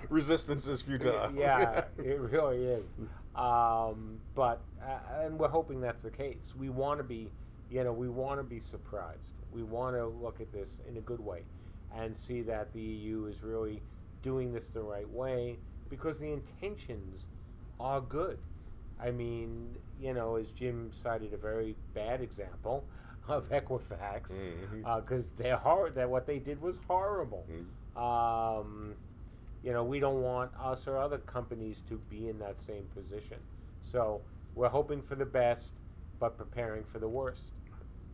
Resistance is futile. Yeah, it really is. But and we're hoping that's the case. We want to be, we want to be surprised. We want to look at this in a good way and see that the EU is really doing this the right way, because the intentions are good. I mean, as Jim cited a very bad example of Equifax, because that what they did was horrible. We don't want us or other companies to be in that same position. So we're hoping for the best, but preparing for the worst.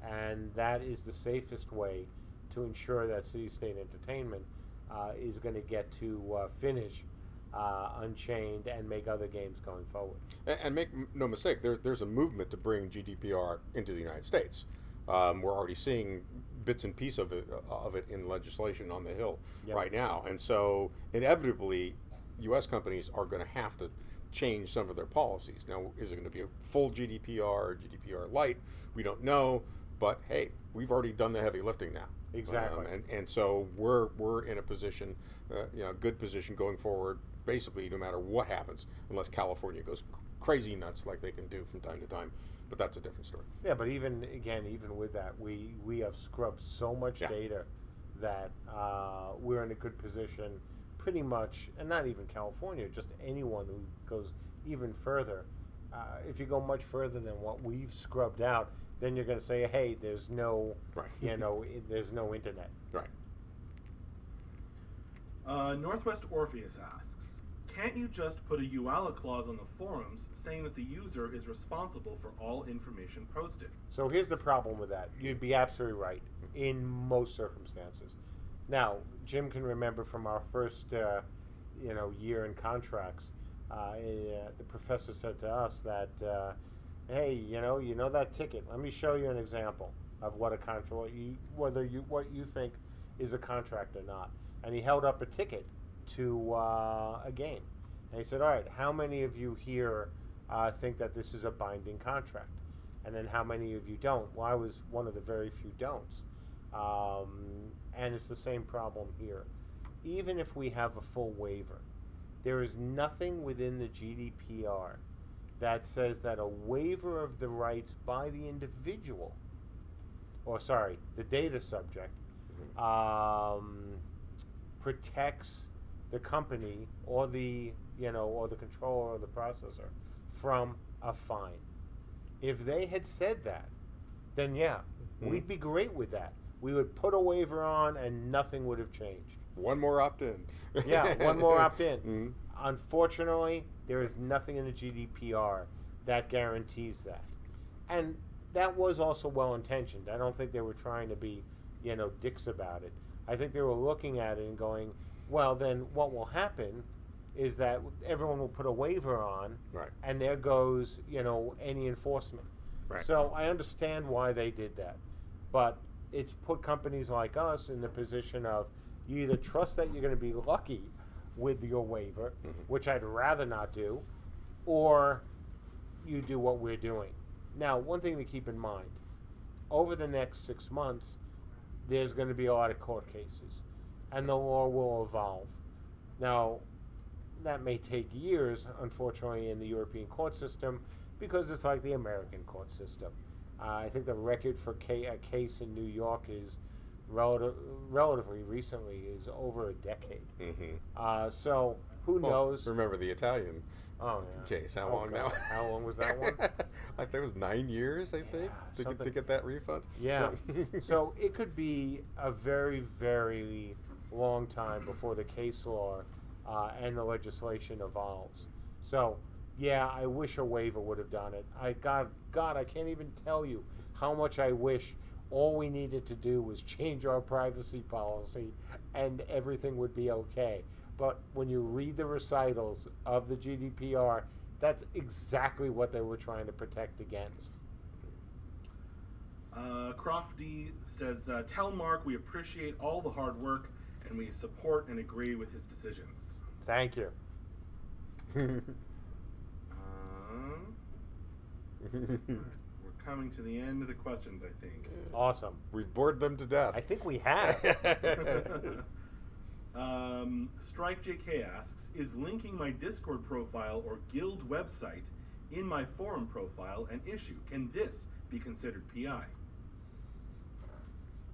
And that is the safest way to ensure that City State Entertainment is going to get to finish Unchained and make other games going forward. And make no mistake, there's a movement to bring GDPR into the United States. We're already seeing bits and pieces of it in legislation on the Hill right now. And so inevitably, U.S. companies are going to have to change some of their policies. Now, is it going to be a full GDPR or GDPR light? We don't know. But hey, we've already done the heavy lifting now. Exactly. And so we're in a position, good position going forward, basically no matter what happens, unless California goes crazy nuts like they can do from time to time. But that's a different story. Yeah, but even with that, we have scrubbed so much data that we're in a good position, pretty much, and not even California, just anyone who goes even further. If you go much further than what we've scrubbed out, then you're going to say, hey, there's no, there's no internet. Right. Northwest Orpheus asks, can't you just put a EULA clause on the forums saying that the user is responsible for all information posted? So here's the problem with that. You'd be absolutely right in most circumstances. Now, Jim can remember from our first, year in contracts, the professor said to us that, hey, you know that ticket. Let me show you an example of what a contract, what you think is a contract or not. And he held up a ticket to a game, and he said, "All right, how many of you here think that this is a binding contract? And then how many of you don't?" Well, I was one of the very few don'ts, and it's the same problem here. Even if we have a full waiver, there is nothing within the GDPR that says that a waiver of the rights by the individual, the data subject, protects the company or the controller or the processor from a fine. If they had said that, then we'd be great with that. we would put a waiver on and nothing would have changed. One more opt-in. Yeah, one more opt-in. Mm-hmm. Unfortunately, there is nothing in the GDPR that guarantees that. And that was also well-intentioned. I don't think they were trying to be, dicks about it. I think they were looking at it and going, well, then what will happen is that everyone will put a waiver on, Right. and there goes, any enforcement. Right. So I understand why they did that. But it's put companies like us in the position of you either trust that you're going to be lucky with your waiver, which I'd rather not do, or you do what we're doing. Now, one thing to keep in mind, over the next 6 months, there's going to be a lot of court cases, and the law will evolve. Now, that may take years, unfortunately, in the European court system, because it's like the American court system. I think the record for a case in New York is relatively recently is over a decade. Mm-hmm. So who knows? Remember the Italian case? How long God. now? How long was that one? Like there was 9 years, I think, to get that refund. Yeah. So it could be a very, very long time before the case law and the legislation evolves. So, yeah, I wish a waiver would have done it. God, I can't even tell you how much I wish all we needed to do was change our privacy policy and everything would be okay. But when you read the recitals of the GDPR, that's exactly what they were trying to protect against. Crofty says, tell Mark we appreciate all the hard work and we support and agree with his decisions. Thank you. We're coming to the end of the questions, I think. Awesome. We've bored them to death. I think we have. Strike JK asks, is linking my Discord profile or guild website in my forum profile an issue? Can this be considered PI?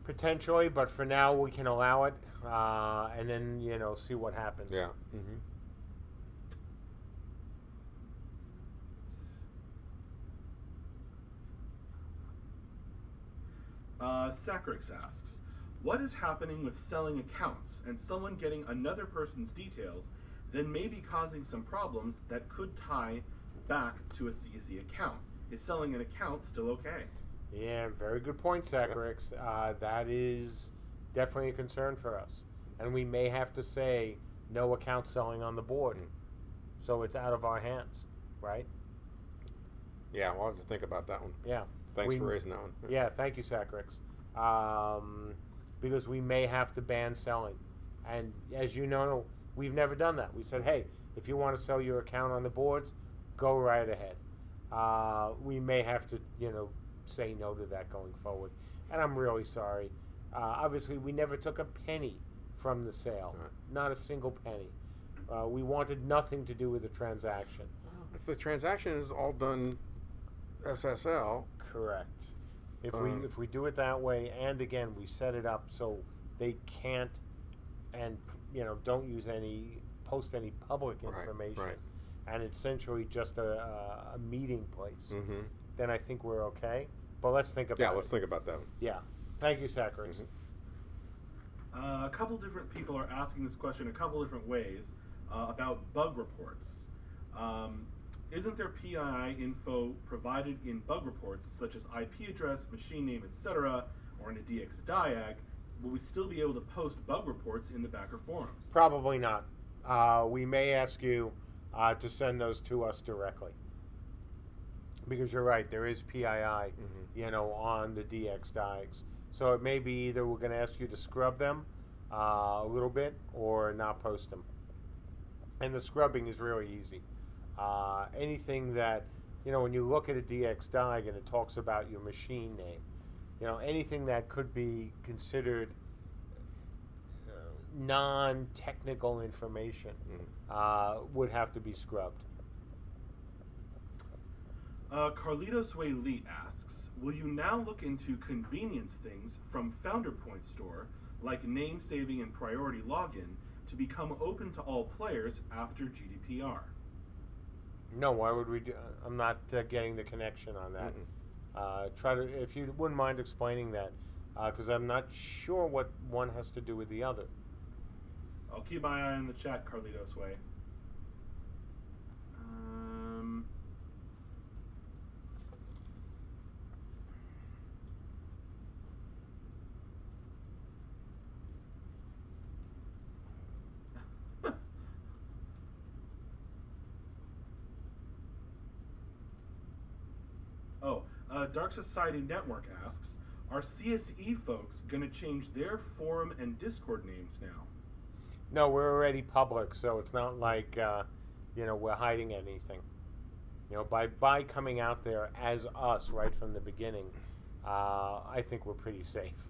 Potentially, but for now we can allow it, and then see what happens. Yeah. Mm-hmm. Sacrix asks, what is happening with selling accounts and someone getting another person's details, then maybe causing some problems that could tie back to a CSE account? Is selling an account still okay? Yeah, very good point, Sacrix. That is definitely a concern for us. And we may have to say no account selling on the board. So it's out of our hands, right? Yeah, we'll have to think about that one. Yeah. Thanks for raising that one. Yeah, thank you, Sacrix. Because we may have to ban selling. And as you know, we've never done that. We said, hey, if you want to sell your account on the boards, go right ahead. We may have to, say no to that going forward. And I'm really sorry. Obviously, we never took a penny from the sale. Right. Not a single penny. We wanted nothing to do with the transaction. If the transaction is all done SSL. Correct. If we do it that way, and again, we set it up so they can't and don't use post any public information, right. And it's essentially just a meeting place, Mm-hmm. then I think we're okay. But let's think about it. Yeah, let's think about that one. Yeah. Thank you, Sacrix. A couple different people are asking this question a couple different ways about bug reports. Isn't there PII info provided in bug reports, such as IP address, machine name, etc., or in a DX diag? Will we still be able to post bug reports in the backer forums? Probably not. We may ask you to send those to us directly. Because you're right, there is PII, on the DX diags. So it may be either we're going to ask you to scrub them a little bit or not post them. And the scrubbing is really easy. Anything that, when you look at a DX diag and it talks about your machine name, anything that could be considered non-technical information would have to be scrubbed. Carlitos Wayleet asks, will you now look into convenience things from Founder Point Store, like name saving and priority login, to become open to all players after GDPR? No, why would we do? I'm not getting the connection on that. If you wouldn't mind explaining that. because I'm not sure what one has to do with the other. I'll keep my eye on the chat, Carlitos Way. Dark Society Network asks, are CSE folks going to change their forum and Discord names now? No, we're already public, so it's not like, we're hiding anything. By coming out there as us right from the beginning, I think we're pretty safe.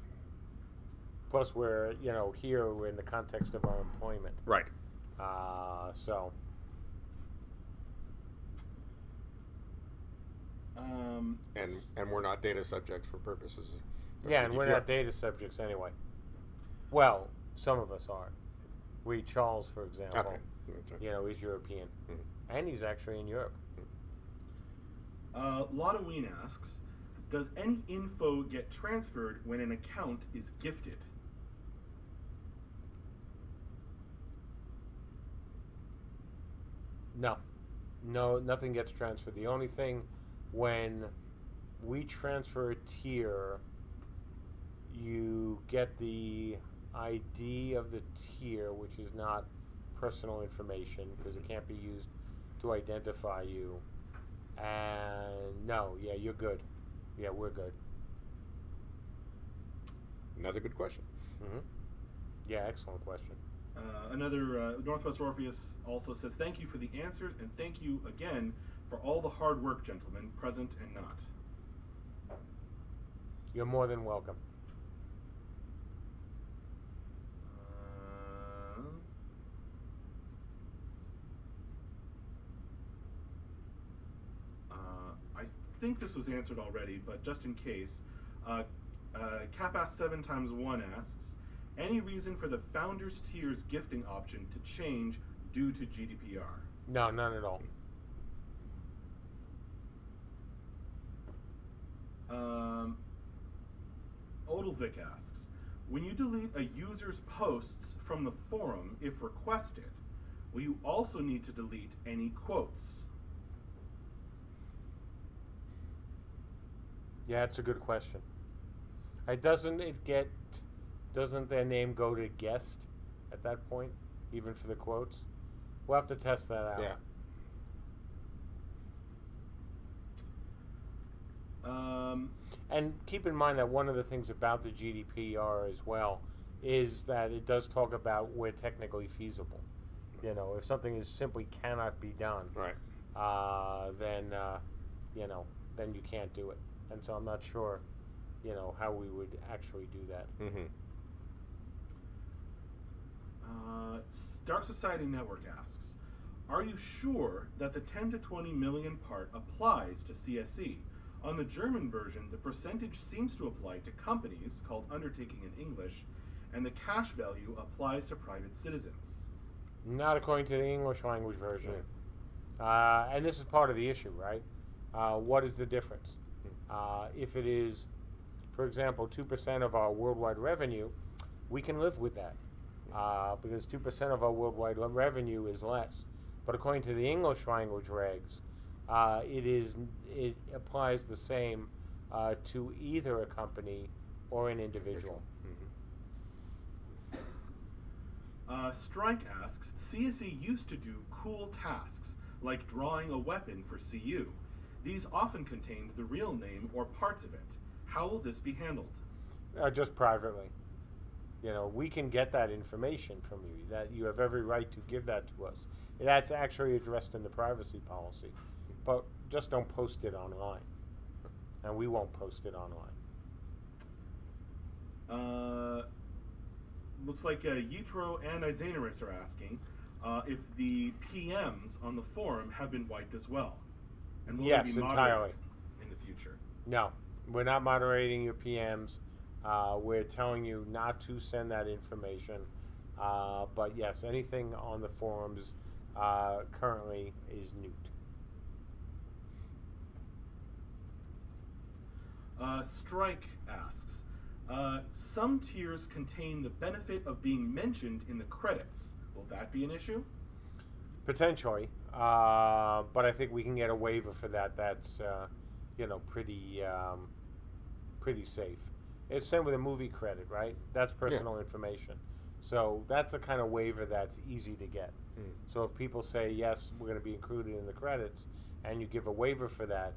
Plus, we're, here we're in the context of our employment. Right. So. And we're not data subjects for purposes of yeah, GDPR. and we're not data subjects anyway. Well, some of us are. Charles, for example, Okay. he's European. And he's actually in Europe. Lottoween asks, does any info get transferred when an account is gifted? No. No, nothing gets transferred. The only thing, when we transfer a tier, you get the ID of the tier, which is not personal information because it can't be used to identify you. And no, yeah, you're good. Yeah, we're good. Another good question. Yeah, excellent question. Another Northwest Orpheus also says, thank you for the answers, and thank you again for all the hard work, gentlemen, present and not. You're more than welcome. I think this was answered already, but just in case, Capass7x1 asks, any reason for the Founders Tiers gifting option to change due to GDPR? No, none at all. Odelvik asks, when you delete a user's posts from the forum, if requested, will you also need to delete any quotes? Yeah, it's a good question. Doesn't their name go to guest at that point, even for the quotes? We'll have to test that out. Yeah. And keep in mind that one of the things about the GDPR as well is that it does talk about where technically feasible. If something is simply cannot be done, Right. then you can't do it. And so I'm not sure, how we would actually do that. Dark Society Network asks, are you sure that the 10 to 20 million part applies to CSE? On the German version, the percentage seems to apply to companies, called undertaking in English, and the cash value applies to private citizens. Not according to the English language version. And this is part of the issue, right? What is the difference? If it is, for example, 2% of our worldwide revenue, we can live with that because 2% of our worldwide revenue is less. But according to the English language regs, it applies the same to either a company or an individual. Strike asks, CSE used to do cool tasks like drawing a weapon for CU. These often contained the real name or parts of it. How will this be handled? Just privately. We can get that information from you. That you have every right to give that to us. That's actually addressed in the privacy policy. But just don't post it online. And we won't post it online. Looks like Yitro and Izanaris are asking if the PMs on the forum have been wiped as well. And will yes, they be entirely. In the future? No, we're not moderating your PMs. We're telling you not to send that information. But yes, anything on the forums currently is nuked. Strike asks, Some tiers contain the benefit of being mentioned in the credits. Will that be an issue? Potentially, but I think we can get a waiver for that. That's pretty safe. It's same with a movie credit, right? That's personal information. So that's the kind of waiver that's easy to get. So if people say, yes, we're going to be included in the credits, and you give a waiver for that,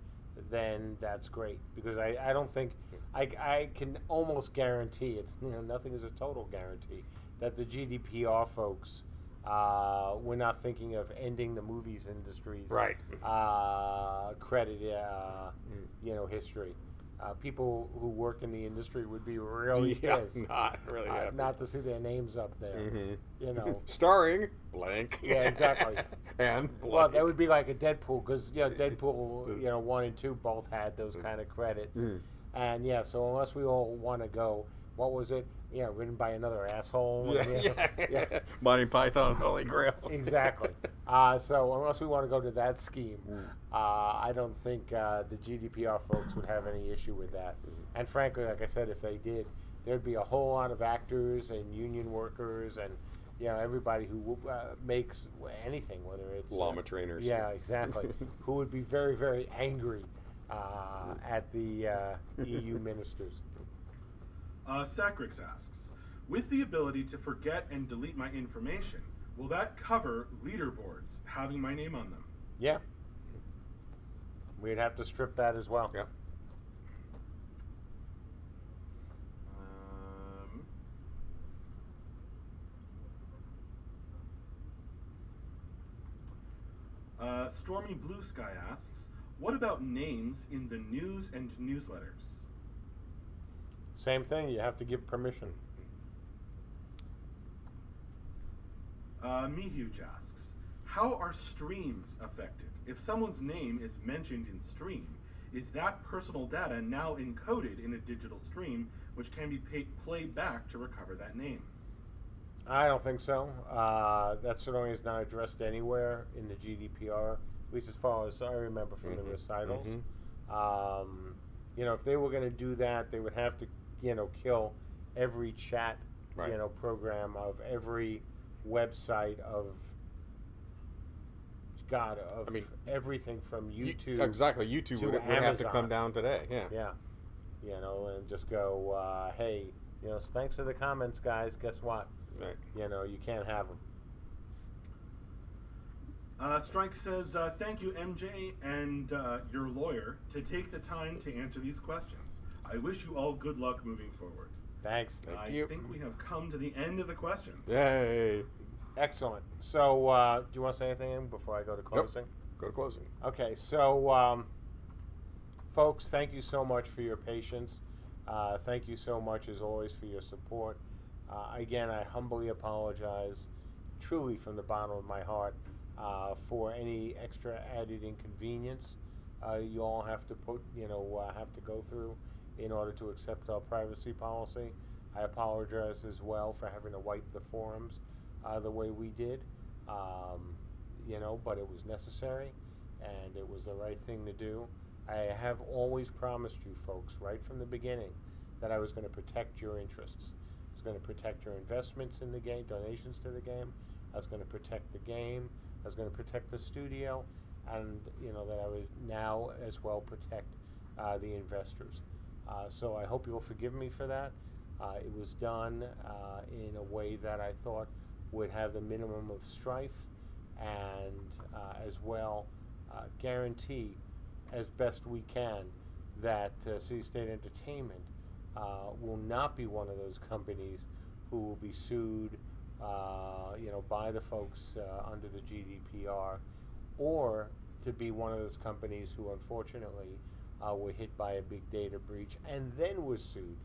then that's great. Because I don't think, I can almost guarantee, it's nothing is a total guarantee, that the GDPR folks, we're not thinking of ending the movies industry's credit, history. People who work in the industry would be really pissed not really happy. not to see their names up there. Starring blank. Yeah, exactly. And blank. Well, that would be like a Deadpool, because Deadpool, 1 and 2 both had those kind of credits, and so unless we all want to go, what was it? Written by another asshole. Monty Python, Holy Grail. Exactly. So unless we want to go to that scheme, I don't think the GDPR folks would have any issue with that. And frankly, like I said, if they did, there'd be a whole lot of actors and union workers and everybody who makes anything, whether it's llama trainers. Yeah, exactly. Who would be very, very angry at the EU ministers. Sacrix asks, with the ability to forget and delete my information, will that cover leaderboards having my name on them? Yeah. We'd have to strip that as well. Yeah. Stormy Blue Sky asks, what about names in the news and newsletters? Same thing, you have to give permission. Meathuge asks, how are streams affected? If someone's name is mentioned in stream, is that personal data now encoded in a digital stream, which can be played back to recover that name? I don't think so. That certainly is not addressed anywhere in the GDPR, at least as far as I remember from the recitals. If they were going to do that, they would have to kill every chat, program of every website of everything from YouTube. Exactly, YouTube would have to come down today. Yeah. And just go, hey, thanks for the comments, guys. Guess what? Right. You can't have them. Strike says, thank you, MJ, and your lawyer, to take the time to answer these questions. I wish you all good luck moving forward. Thanks. Thank you. I think we have come to the end of the questions. Yay. Excellent. So, do you want to say anything before I go to closing? Yep. Go to closing. Okay, so, folks, thank you so much for your patience. Thank you so much, as always, for your support. Again, I humbly apologize, truly from the bottom of my heart, for any extra added inconvenience you all have to have to go through in order to accept our privacy policy. I apologize as well for having to wipe the forums the way we did, but it was necessary and it was the right thing to do. I have always promised you folks right from the beginning that I was going to protect your interests. I was going to protect your investments in the game, donations to the game. I was going to protect the game. I was going to protect the studio, and that I would now as well protect the investors. So I hope you'll forgive me for that. It was done in a way that I thought would have the minimum of strife and as well guarantee as best we can that City State Entertainment will not be one of those companies who will be sued by the folks under the GDPR, or to be one of those companies who unfortunately were hit by a big data breach and then was sued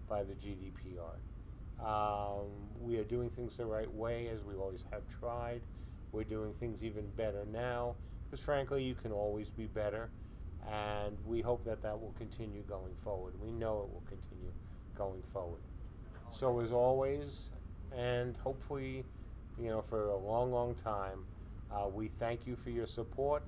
by the GDPR. We are doing things the right way, as we always have tried. We're doing things even better now, because frankly, you can always be better, and we hope that that will continue going forward. We know it will continue going forward. So as always, and hopefully, for a long, long time, we thank you for your support.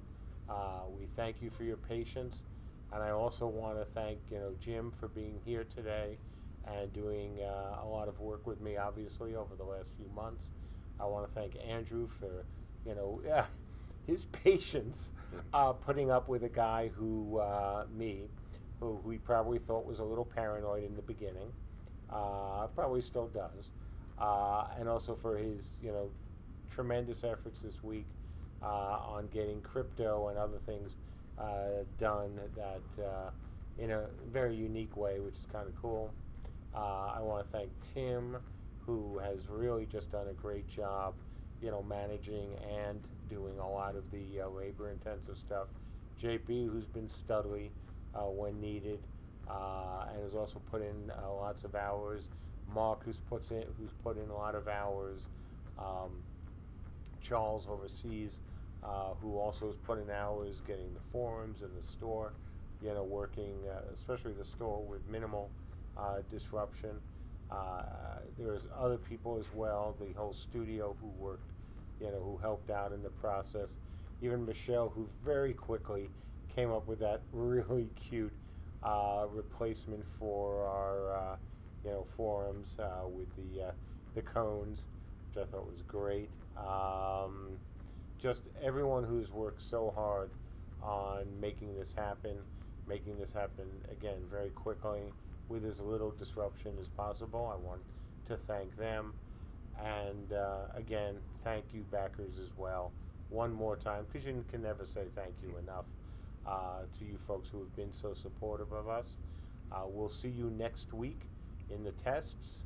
We thank you for your patience. And I also want to thank, Jim for being here today and doing a lot of work with me, obviously, over the last few months. I want to thank Andrew for, his patience putting up with a guy who he probably thought was a little paranoid in the beginning, probably still does, and also for his, tremendous efforts this week on getting crypto and other things done that in a very unique way, which is kind of cool. I want to thank Tim, who has really just done a great job, managing and doing a lot of the labor-intensive stuff. JP, who's been studly when needed, and has also put in lots of hours. Mark, who's put in a lot of hours. Charles overseas, who also has put in hours getting the forums and the store, working, especially the store, with minimal disruption. There's other people as well, the whole studio who worked, who helped out in the process. Even Michelle, who very quickly came up with that really cute replacement for our, forums with the cones, which I thought was great. Just everyone who's worked so hard on making this happen again very quickly with as little disruption as possible. I want to thank them, and again, thank you backers as well one more time, because you can never say thank you enough to you folks who have been so supportive of us. We'll see you next week in the tests.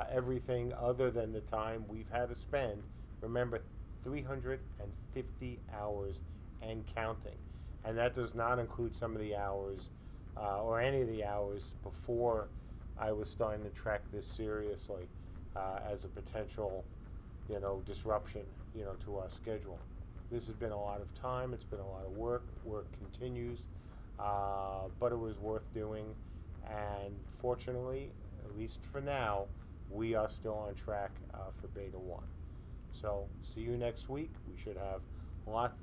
Everything other than the time we've had to spend, remember, 350 hours and counting. And that does not include some of the hours, or any of the hours before I was starting to track this seriously as a potential, disruption, to our schedule. This has been a lot of time. It's been a lot of work. Work continues, but it was worth doing. And fortunately, at least for now, we are still on track for Beta 1. So see you next week. We should have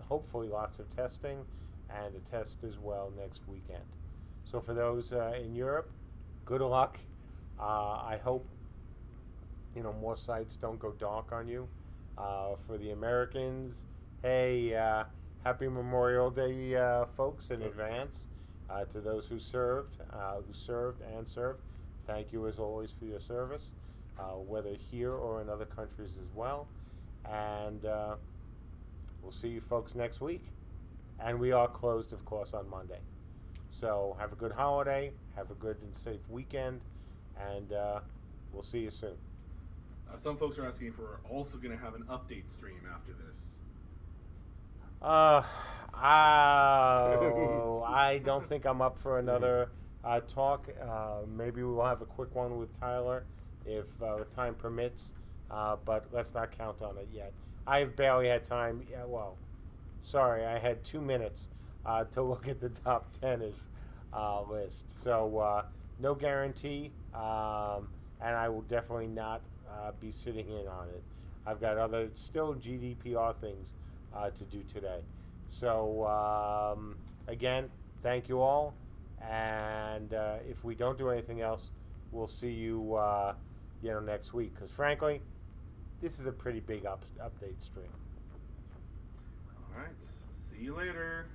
hopefully lots of testing, and a test as well next weekend. So for those in Europe, good luck. I hope more sites don't go dark on you. For the Americans, hey, happy Memorial Day, folks, in advance. To those who served and serve, thank you as always for your service, whether here or in other countries as well. And we'll see you folks next week. And we are closed, of course, on Monday. So have a good holiday, have a good and safe weekend, and we'll see you soon. Some folks are asking if we're also going to have an update stream after this. I don't think I'm up for another talk. Maybe we'll have a quick one with Tyler if time permits, but let's not count on it yet. I've barely had time. Yeah, well, sorry, I had 2 minutes to look at the top 10-ish list. So no guarantee, and I will definitely not be sitting in on it. I've got other still GDPR things to do today. So again, thank you all, and if we don't do anything else, we'll see you next week, because frankly, this is a pretty big update stream. All right, see you later.